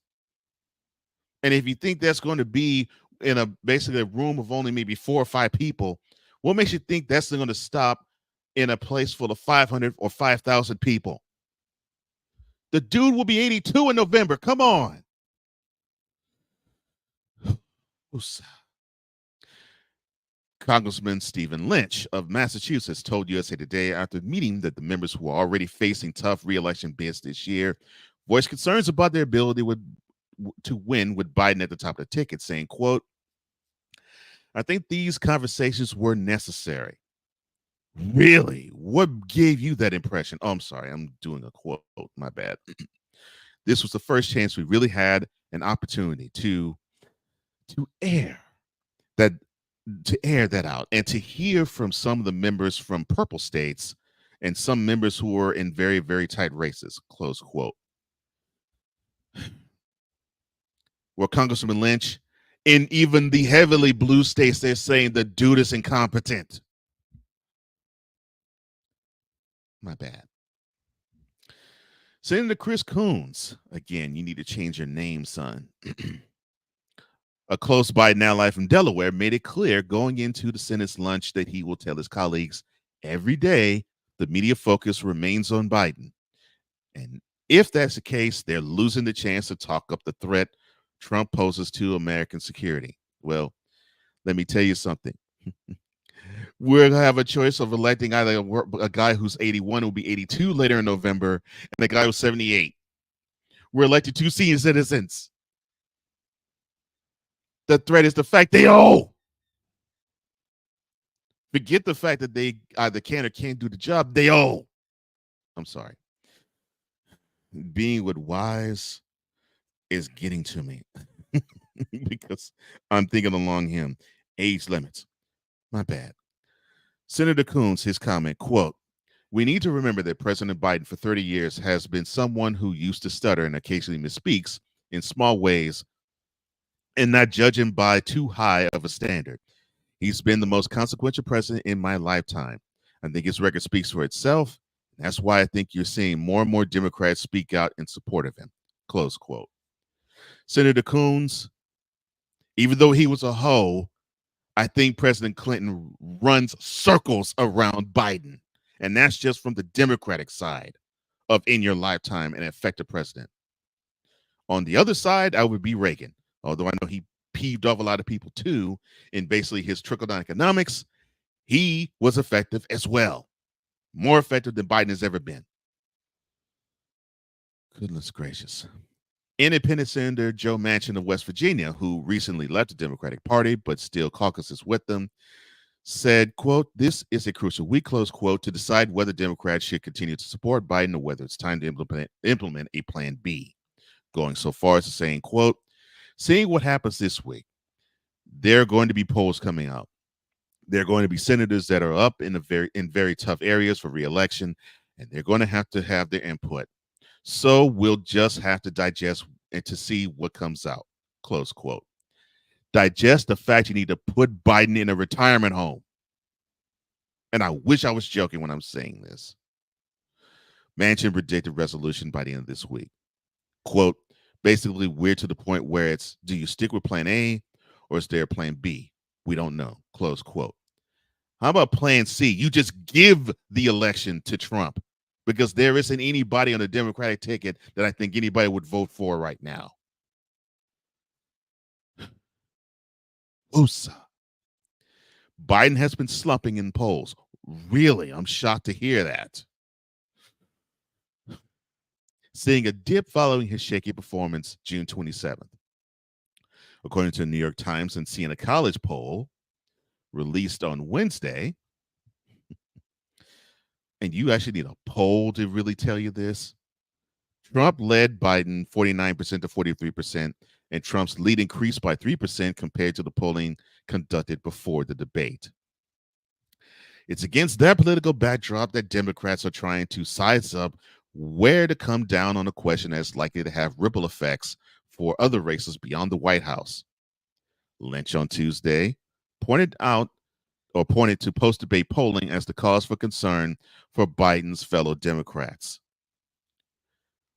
And if you think that's going to be in basically a room of only maybe 4 or 5 people, what makes you think that's going to stop in a place full of 500 or 5,000 people? The dude will be 82 in November. Come on. Congressman Stephen Lynch of Massachusetts told USA Today after meeting that the members who are already facing tough re-election bids this year voiced concerns about their ability to win with Biden at the top of the ticket, saying, quote, "I think these conversations were necessary." Really? What gave you that impression? Oh, I'm sorry. I'm doing a quote. My bad. This was the first chance we really had an opportunity to air that out and to hear from some of the members from purple states and some members who were in very, very tight races, close quote. Well, Congressman Lynch, in even the heavily blue states, they're saying the dude is incompetent. My bad. Senator Chris Coons, again, you need to change your name, son. A close Biden ally from Delaware made it clear going into the Senate's lunch that he will tell his colleagues every day the media focus remains on Biden. And if that's the case, they're losing the chance to talk up the threat Trump poses to American security. Well, let me tell you something. We're going to have a choice of electing either a guy who's 81 who will be 82 later in November and a guy who's 78. We're electing 2 senior citizens. The threat is the fact they owe. Forget the fact that they either can or can't do the job. They owe. I'm sorry. Being with Wise is getting to me because I'm thinking along him. Age limits. My bad. Senator Coons, his comment, quote, "We need to remember that President Biden for 30 years has been someone who used to stutter and occasionally misspeaks in small ways and not judge him by too high of a standard. He's been the most consequential president in my lifetime. I think his record speaks for itself. And that's why I think you're seeing more and more Democrats speak out in support of him," close quote. Senator Coons, even though he was a hoe, I think President Clinton runs circles around Biden. And that's just from the Democratic side of in your lifetime an effective president. On the other side, I would be Reagan. Although I know he peeved off a lot of people too in basically his trickle-down economics, he was effective as well. More effective than Biden has ever been. Goodness gracious. Independent Senator Joe Manchin of West Virginia, who recently left the Democratic Party but still caucuses with them, said, quote, "This is a crucial week," close quote, "to decide whether Democrats should continue to support Biden or whether it's time to implement a plan B." Going so far as to saying, quote, "Seeing what happens this week, there are going to be polls coming out. There are going to be senators that are up in very tough areas for re-election, and they're going to have their input. So we'll just have to digest and to see what comes out," close quote. Digest the fact you need to put Biden in a retirement home. And I wish I was joking when I'm saying this. Manchin predicted resolution by the end of this week. Quote, "Basically, we're to the point where it's, do you stick with plan A or is there a plan B? We don't know," close quote. How about plan C? You just give the election to Trump because there isn't anybody on the Democratic ticket that I think anybody would vote for right now. Woosah. Biden has been slumping in polls. Really? I'm shocked to hear that. Seeing a dip following his shaky performance June 27th. According to the New York Times and Siena College poll released on Wednesday, and you actually need a poll to really tell you this, Trump led Biden 49% to 43%, and Trump's lead increased by 3% compared to the polling conducted before the debate. It's against that political backdrop that Democrats are trying to size up where to come down on a question that's likely to have ripple effects for other races beyond the White House. Lynch on Tuesday pointed to post-debate polling as the cause for concern for Biden's fellow Democrats.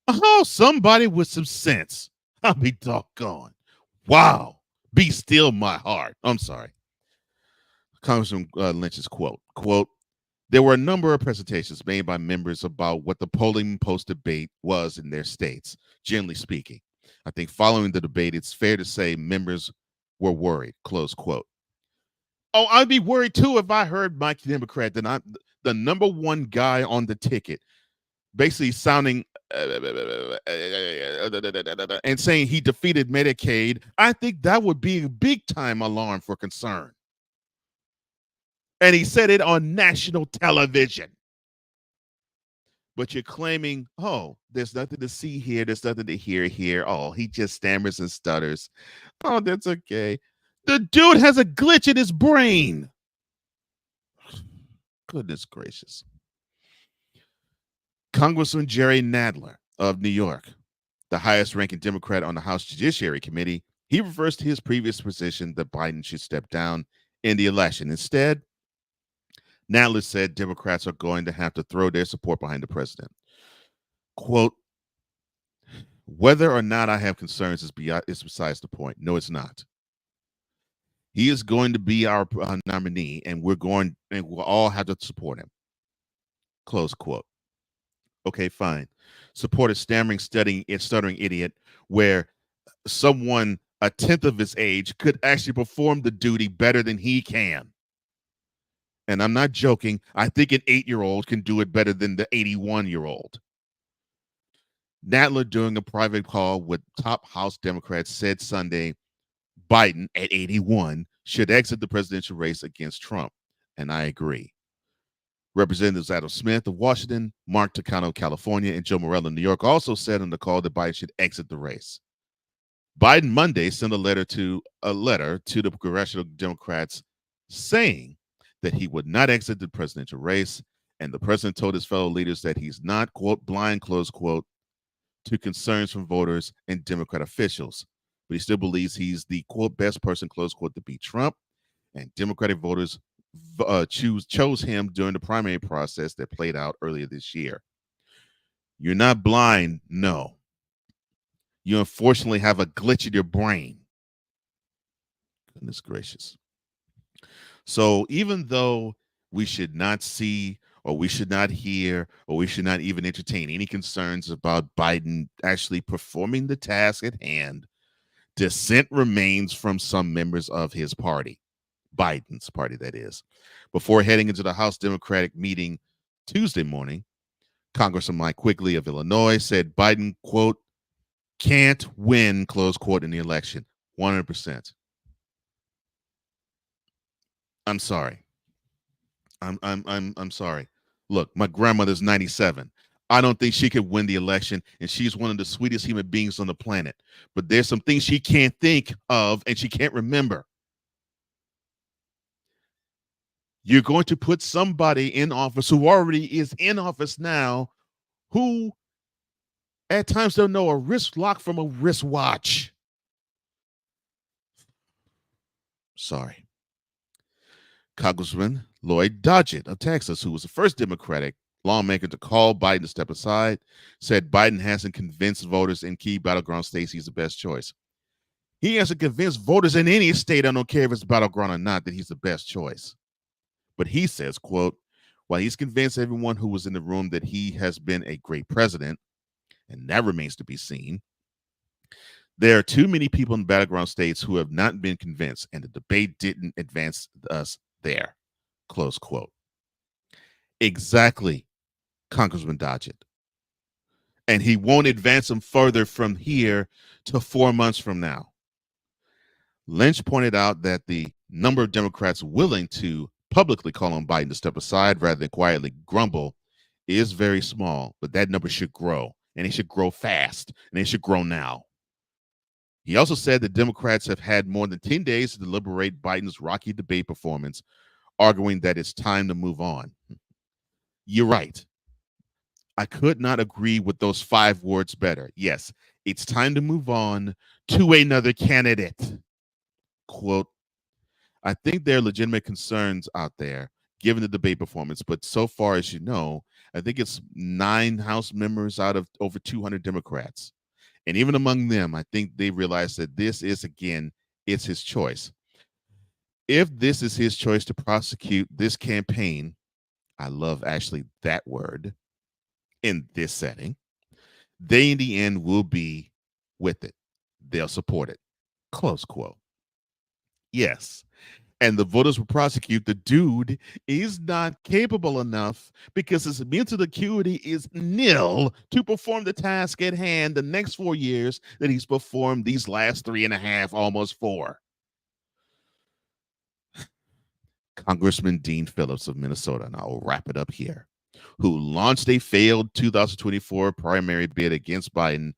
Oh, somebody with some sense. I'll be doggone. Wow. Be still my heart. I'm sorry. Congressman Lynch's quote, there were a number of presentations made by members about what the polling post-debate was in their states, generally speaking. I think following the debate, it's fair to say members were worried, close quote. Oh, I'd be worried too if I heard Mike Democrat, then I'm the number one guy on the ticket, basically sounding and saying he defeated Medicaid. I think that would be a big time alarm for concern. And he said it on national television. But you're claiming, oh, there's nothing to see here. There's nothing to hear here. Oh, he just stammers and stutters. Oh, that's okay. The dude has a glitch in his brain. Goodness gracious. Congressman Jerry Nadler of New York, the highest ranking Democrat on the House Judiciary Committee, he reversed his previous position that Biden should step down in the election. Instead, Nadler said Democrats are going to have to throw their support behind the president. Quote, whether or not I have concerns is besides the point. No, it's not. He is going to be our nominee, and we'll all have to support him. Close quote. Okay, fine. Support a stammering, stuttering idiot where someone a tenth of his age could actually perform the duty better than he can. And I'm not joking. I think an 8-year-old can do it better than the 81-year-old. Nadler, during a private call with top House Democrats, said Sunday Biden, at 81, should exit the presidential race against Trump. And I agree. Representatives Adam Smith of Washington, Mark Takano of California, and Joe Morello of New York also said on the call that Biden should exit the race. Biden Monday sent a letter to the Congressional Democrats saying that he would not exit the presidential race, and the president told his fellow leaders that he's not, quote, blind, close quote, to concerns from voters and Democrat officials, but he still believes he's the, quote, best person, close quote, to beat Trump, and Democratic voters chose him during the primary process that played out earlier this year. You're not blind, no. You unfortunately have a glitch in your brain. Goodness gracious. So even though we should not see or we should not hear or we should not even entertain any concerns about Biden actually performing the task at hand, dissent remains from some members of his party, Biden's party, that is. Before heading into the House Democratic meeting Tuesday morning, Congressman Mike Quigley of Illinois said Biden, quote, can't win, close quote, in the election. 100%. I'm sorry. I'm sorry. Look, my grandmother's 97. I don't think she could win the election, and she's one of the sweetest human beings on the planet. But there's some things she can't think of and she can't remember. You're going to put somebody in office who already is in office now, who at times don't know a wrist lock from a wristwatch. Sorry. Congressman Lloyd Doggett of Texas, who was the first Democratic lawmaker to call Biden to step aside, said Biden hasn't convinced voters in key battleground states he's the best choice. He hasn't convinced voters in any state, I don't care if it's battleground or not, that he's the best choice. But he says, quote, while he's convinced everyone who was in the room that he has been a great president, and that remains to be seen, There are too many people in battleground states who have not been convinced, and the debate didn't advance us there. Close quote. Exactly, Congressman Dodgett. And he won't advance them further from here to 4 months from now. Lynch pointed out that the number of Democrats willing to publicly call on Biden to step aside rather than quietly grumble is very small, but that number should grow, and it should grow fast, and it should grow now. He also said that Democrats have had more than 10 days to deliberate Biden's rocky debate performance, arguing that it's time to move on. You're right. I could not agree with those 5 words better. Yes, it's time to move on to another candidate. Quote, I think there are legitimate concerns out there given the debate performance, but so far as you know, I think it's 9 House members out of over 200 Democrats. And even among them, I think they realize that this is, again, it's his choice. If this is his choice to prosecute this campaign, I love actually that word, in this setting, they in the end will be with it. They'll support it. Close quote. Yes. And the voters will prosecute the dude is not capable enough because his mental acuity is nil to perform the task at hand the next 4 years that he's performed these last 3.5, almost 4. Congressman Dean Phillips of Minnesota, and I will wrap it up here, who launched a failed 2024 primary bid against Biden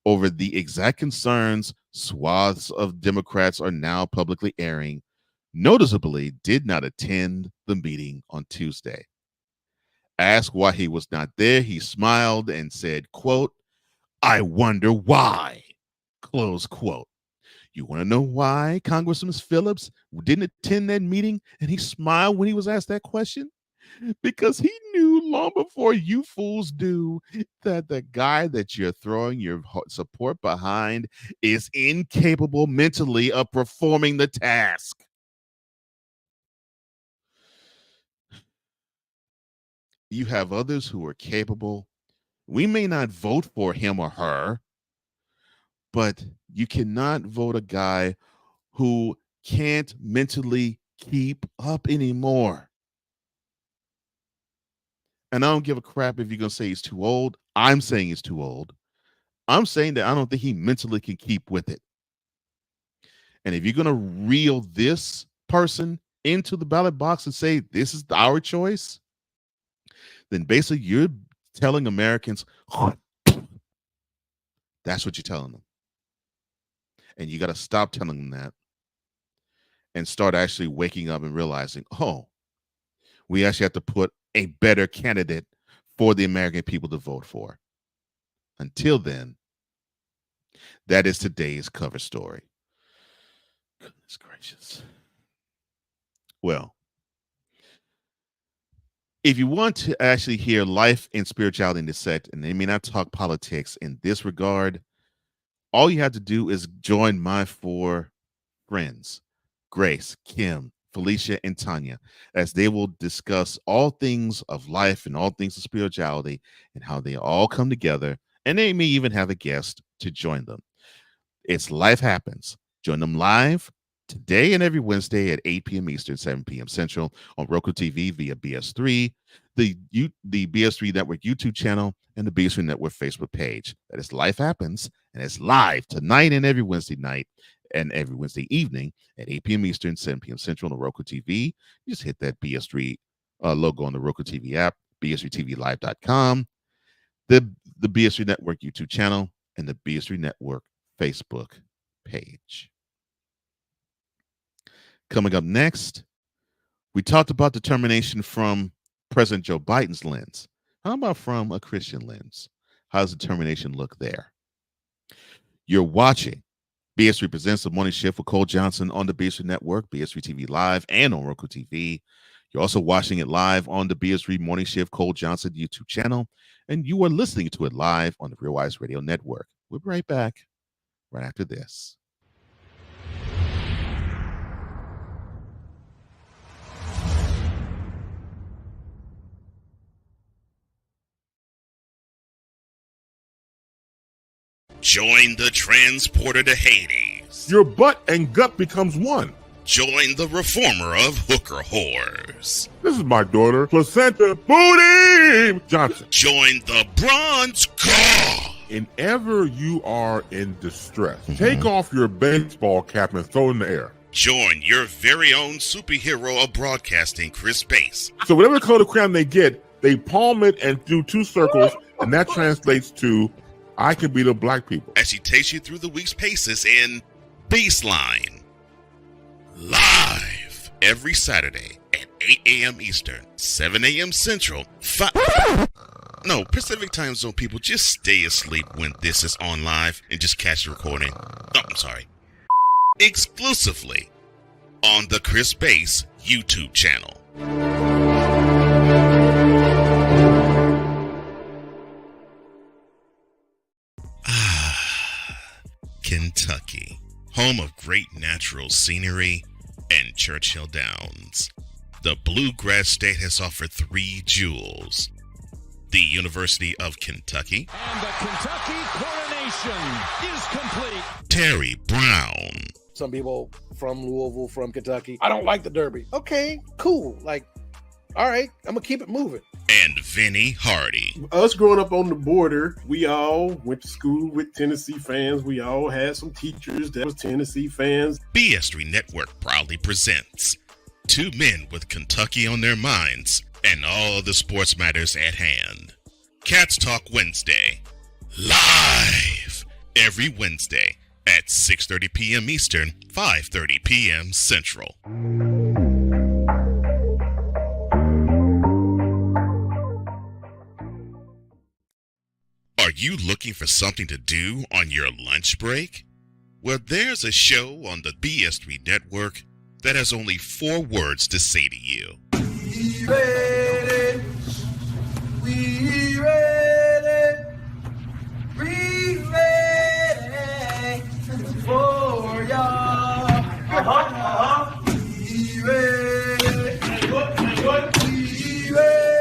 over the exact concerns swaths of Democrats are now publicly airing, noticeably did not attend the meeting on Tuesday. Asked why he was not there, he smiled and said, quote, I wonder why, close quote. You want to know why Congressman Phillips didn't attend that meeting and he smiled when he was asked that question? Because he knew long before you fools do that the guy that you're throwing your support behind is incapable mentally of performing the task. You have others who are capable. We may not vote for him or her, but you cannot vote a guy who can't mentally keep up anymore. And I don't give a crap if you're going to say he's too old. I'm saying he's too old. I'm saying that I don't think he mentally can keep with it. And if you're going to reel this person into the ballot box and say, this is our choice, then basically you're telling Americans, that's what you're telling them. And you got to stop telling them that and start actually waking up and realizing, oh, we actually have to put a better candidate for the American people to vote for. Until then, that is today's cover story. Goodness gracious. Well, if you want to actually hear life and spirituality intersect, and they may not talk politics in this regard, all you have to do is join my 4 friends, Grace, Kim, Felicia, and Tanya, as they will discuss all things of life and all things of spirituality and how they all come together, and they may even have a guest to join them. It's Life Happens. Join them live today and every Wednesday at 8 p.m. Eastern, 7 p.m. Central on Roku TV via BS3, the BS3 Network YouTube channel, and the BS3 Network Facebook page. That is Life Happens, and it's live tonight and every Wednesday night and every Wednesday evening at 8 p.m. Eastern, 7 p.m. Central on Roku TV. You just hit that BS3 logo on the Roku TV app, BS3TVLive.com, the BS3 Network YouTube channel, and the BS3 Network Facebook page. Coming up next, we talked about determination from President Joe Biden's lens. How about from a Christian lens? How does determination look there? You're watching BS3 Presents The Morning Shift with Cole Johnson on the BS3 Network, BS3 TV Live, and on Roku TV. You're also watching it live on the BS3 Morning Shift Cole Johnson YouTube channel, and you are listening to it live on the Real Wise Radio Network. We'll be right back right after this. Join the transporter to Hades. Your butt and gut becomes one. Join the reformer of hooker whores. This is my daughter, Placenta Booty Johnson. Join the bronze god. Whenever you are in distress, take off your baseball cap and throw it in the air. Join your very own superhero of broadcasting, Chris Bass. So whatever color crayon they get, they palm it and do 2 circles, and that translates to, I can be the black people. As she takes you through the week's paces in Baseline. Live every Saturday at 8 a.m. Eastern, 7 a.m. Central, Pacific time zone people, just stay asleep when this is on live and just catch the recording. Oh, I'm sorry. Exclusively on the Chris Bass YouTube channel. Kentucky, home of great natural scenery and Churchill Downs. The Bluegrass State has offered 3 jewels. The University of Kentucky. And the Kentucky coronation is complete. Terry Brown. Some people from Louisville, from Kentucky, I don't like the Derby. Okay, cool. Like, all right, I'm going to keep it moving. And Vinny Hardy. Us growing up on the border, we all went to school with Tennessee fans. We all had some teachers that was Tennessee fans. BS3 Network proudly presents 2 men with Kentucky on their minds and all the sports matters at hand. Cats Talk Wednesday. Live every Wednesday at 6:30 p.m. Eastern, 5:30 p.m. Central. Are you looking for something to do on your lunch break? Well, there's a show on the BS3 Network that has only 4 words to say to you. We ready, we ready, we ready for y'all. We ready, we ready.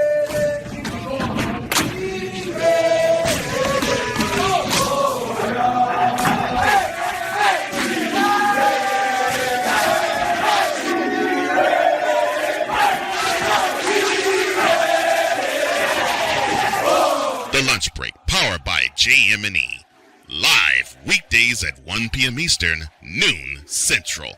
Lunch Break, powered by JM&E. Live weekdays at 1 p.m. Eastern, noon Central.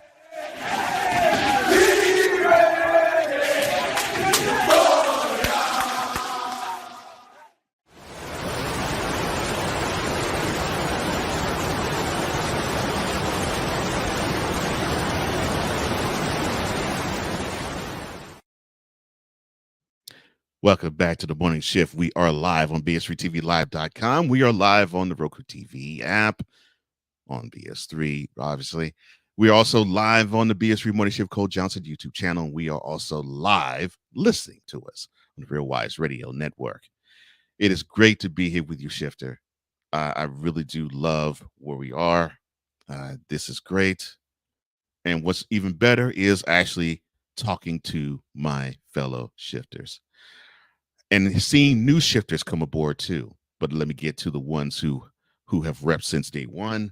Welcome back to the morning shift. We are live on BS3TVLive.com. We are live on the Roku TV app, on BS3, obviously. We are also live on the BS3 Morning Shift Cole Johnson YouTube channel. We are also live listening to us on the Real Wise Radio Network. It is great to be here with you, Shifter. I really do love where we are. This is great. And what's even better is actually talking to my fellow shifters. And seeing new shifters come aboard too. But let me get to the ones who have repped since day one.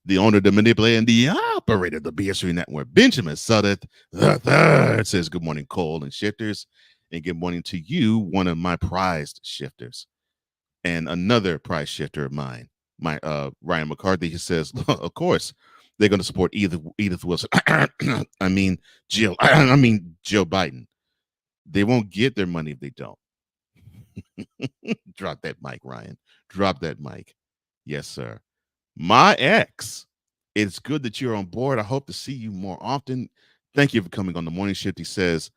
The owner, the manipulator, and the operator of the BS3 Network, Benjamin Sudduth III, says good morning, Cole and shifters. And good morning to you, one of my prized shifters. And another prize shifter of mine, my Ryan McCarthy, he says, of course, they're going to support Edith Wilson. I mean, Joe Biden. They won't get their money if they don't. Drop that mic, Ryan. Drop that mic. Yes, sir. My ex, it's good that you're on board. I hope to see you more often. Thank you for coming on the morning shift. He says,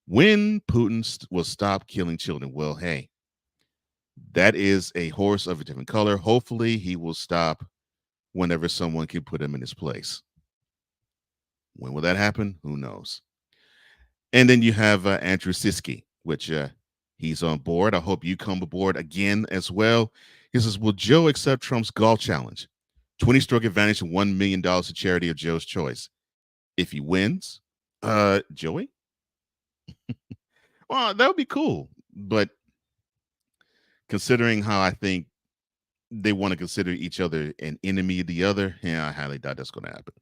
when Putin will stop killing children. Well, hey, that is a horse of a different color. Hopefully he will stop whenever someone can put him in his place. When will that happen? Who knows? And then you have Andrew Siski, which he's on board. I hope you come aboard again as well. He says, will Joe accept Trump's golf challenge? 20-stroke advantage and $1 million to charity of Joe's choice. If he wins, Joey? Well, that would be cool. But considering how I think they want to consider each other an enemy of the other, yeah, I highly doubt that's going to happen.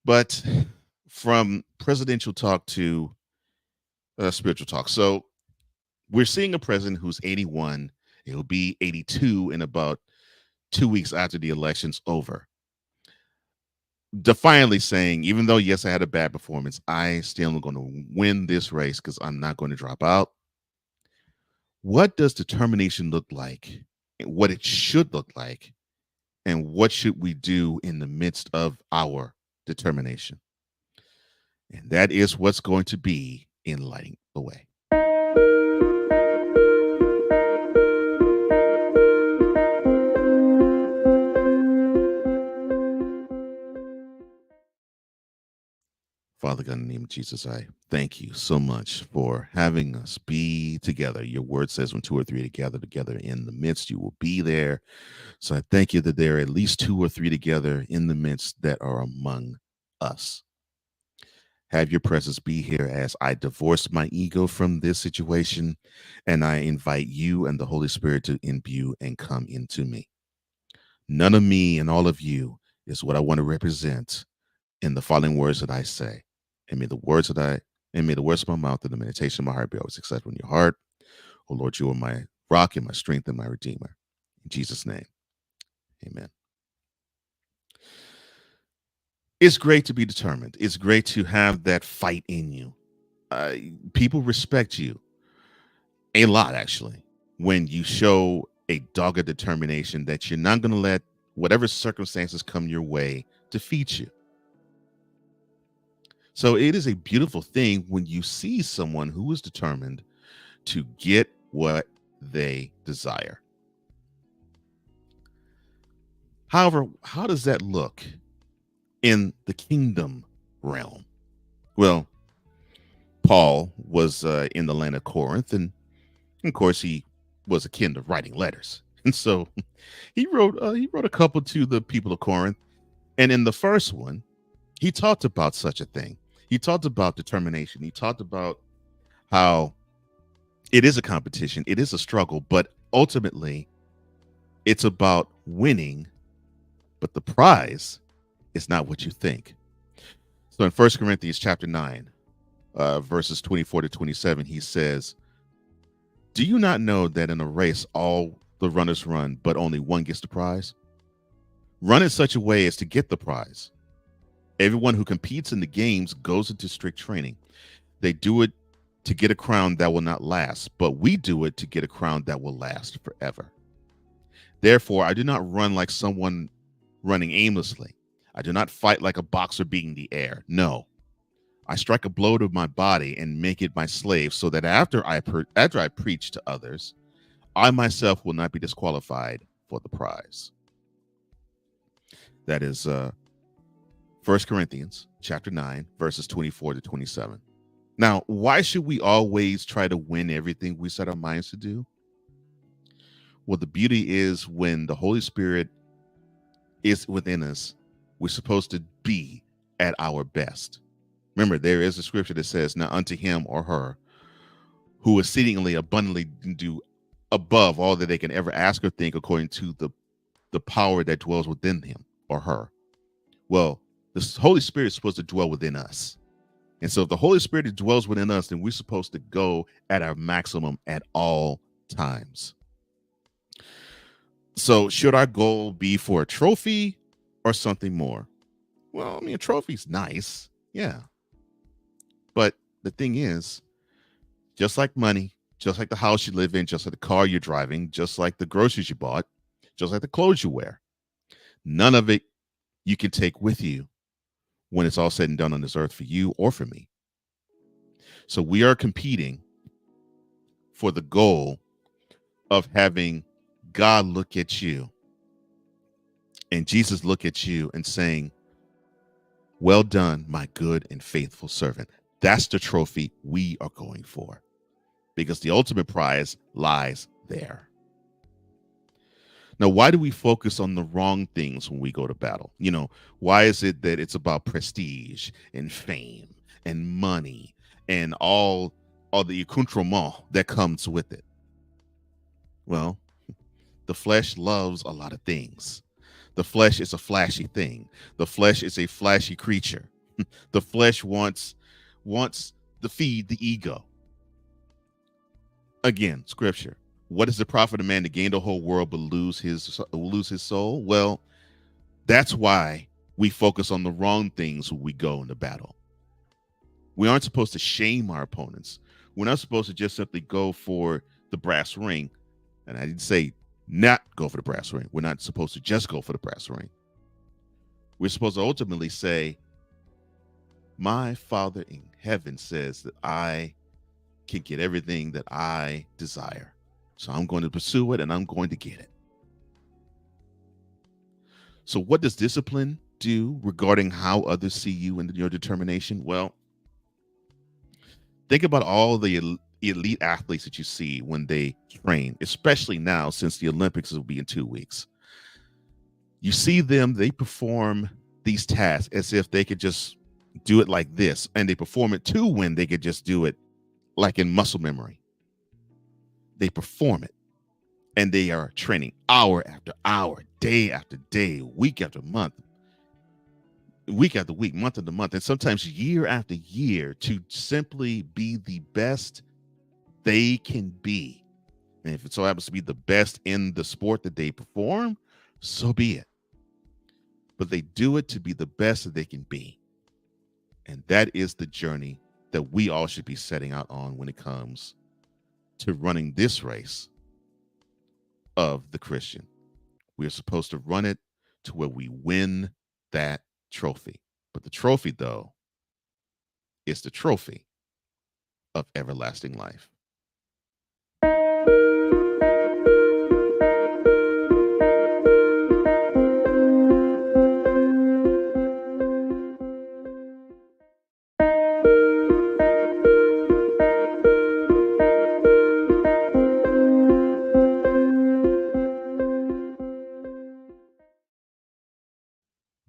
But from presidential talk to spiritual talk. So we're seeing a president who's 81. He'll be 82 in about 2 weeks after the election's over. Defiantly saying, even though, yes, I had a bad performance, I still am going to win this race because I'm not going to drop out. What does determination look like? And what it should look like? And what should we do in the midst of our determination? And that is what's going to be in Lighting the Way. Father God, in the name of Jesus, I thank you so much for having us be together. Your word says when 2 or 3 are together in the midst, you will be there. So I thank you that there are at least 2 or 3 together in the midst that are among us. Have your presence be here as I divorce my ego from this situation, and I invite you and the Holy Spirit to imbue and come into me. None of me and all of you is what I want to represent in the following words that I say. And may the words of my mouth and the meditation of my heart be always acceptable in your heart. Oh Lord, you are my rock and my strength and my redeemer. In Jesus' name, amen. It's great to be determined. It's great to have that fight in you. People respect you a lot, actually, when you show a dogged determination that you're not going to let whatever circumstances come your way defeat you. So it is a beautiful thing when you see someone who is determined to get what they desire. However, how does that look in the kingdom realm? Well, Paul was in the land of Corinth, and of course he was akin to writing letters. And so he wrote a couple to the people of Corinth. And in the first one, he talked about such a thing. He talked about determination. He talked about how it is a competition. It is a struggle, but ultimately it's about winning. But the prize is not what you think. So in 1 Corinthians chapter 9, verses 24 to 27, he says, do you not know that in a race all the runners run, but only one gets the prize? Run in such a way as to get the prize. Everyone who competes in the games goes into strict training. They do it to get a crown that will not last, but we do it to get a crown that will last forever. Therefore, I do not run like someone running aimlessly. I do not fight like a boxer beating the air. No, I strike a blow to my body and make it my slave, so that after I preach to others, I myself will not be disqualified for the prize. That is 1 Corinthians chapter 9, verses 24 to 27. Now, why should we always try to win everything we set our minds to do? Well, the beauty is when the Holy Spirit is within us, we're supposed to be at our best. Remember, there is a scripture that says, now unto him or her who exceedingly abundantly do above all that they can ever ask or think, according to the power that dwells within him or her. Well, the Holy Spirit is supposed to dwell within us. And so if the Holy Spirit dwells within us, then we're supposed to go at our maximum at all times. So should our goal be for a trophy or something more? Well, I mean, a trophy's nice. Yeah. But the thing is, just like money, just like the house you live in, just like the car you're driving, just like the groceries you bought, just like the clothes you wear, none of it you can take with you when it's all said and done on this earth for you or for me. So we are competing for the goal of having God look at you and Jesus look at you and saying, well done, my good and faithful servant. That's the trophy we are going for, because the ultimate prize lies there. Now, why do we focus on the wrong things when we go to battle? You know, why is it that it's about prestige and fame and money and all the accoutrement that comes with it? Well, the flesh loves a lot of things. The flesh is a flashy thing. The flesh is a flashy creature. The flesh wants to feed the ego. Again, scripture. What is the profit of man to gain the whole world but lose his soul? Well, that's why we focus on the wrong things when we go into battle. We aren't supposed to shame our opponents. We're not supposed to just simply go for the brass ring. And I didn't say not go for the brass ring. We're not supposed to just go for the brass ring. We're supposed to ultimately say, my Father in heaven says that I can get everything that I desire. So I'm going to pursue it and I'm going to get it. So what does discipline do regarding how others see you and your determination? Well, think about all the elite athletes that you see when they train, especially now since the Olympics will be in 2 weeks. You see them, they perform these tasks as if they could just do it like this, and they perform it too when they could just do it like in muscle memory. They perform it, and they are training hour after hour, day after day, week after month, week after week, month after month, and sometimes year after year to simply be the best they can be. And if it so happens to be the best in the sport that they perform, so be it. But they do it to be the best that they can be. And that is the journey that we all should be setting out on when it comes to running this race of the Christian. We're supposed to run it to where we win that trophy. But the trophy, though, is the trophy of everlasting life.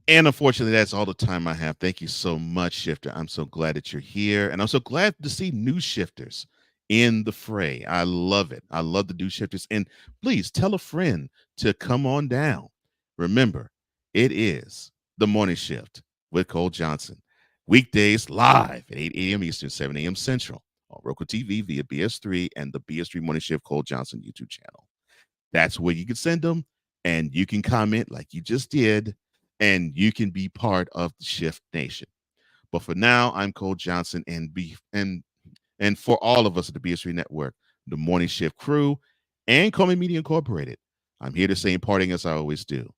And unfortunately, that's all the time I have. Thank you so much, Shifter. I'm so glad that you're here. And I'm so glad to see new shifters in the fray. I love it. I love the new shifters. And please tell a friend to come on down. Remember, it is the morning shift with Cole Johnson. Weekdays live at 8 a.m. Eastern, 7 a.m. Central on Roku TV via BS3 and the BS3 Morning Shift Cole Johnson YouTube channel. That's where you can send them and you can comment like you just did. And you can be part of the Shift Nation. But for now, I'm Cole Johnson, and for all of us at the BS3 Network, the Morning Shift crew, and Coleman Media Incorporated, I'm here to say in parting as I always do.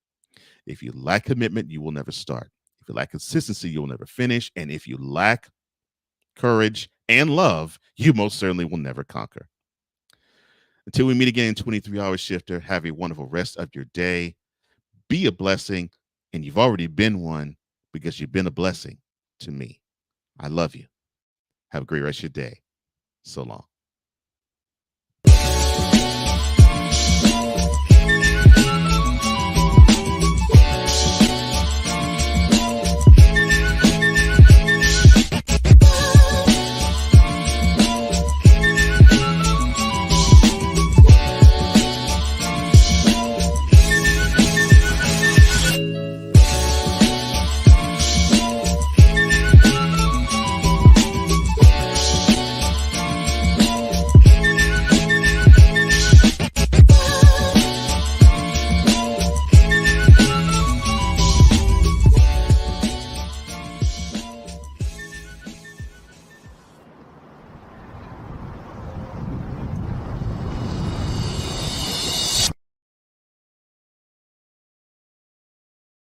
If you lack commitment, you will never start. If you lack consistency, you will never finish. And if you lack courage and love, you most certainly will never conquer. Until we meet again in 23 Hours Shifter, have a wonderful rest of your day. Be a blessing. And you've already been one because you've been a blessing to me. I love you. Have a great rest of your day. So long.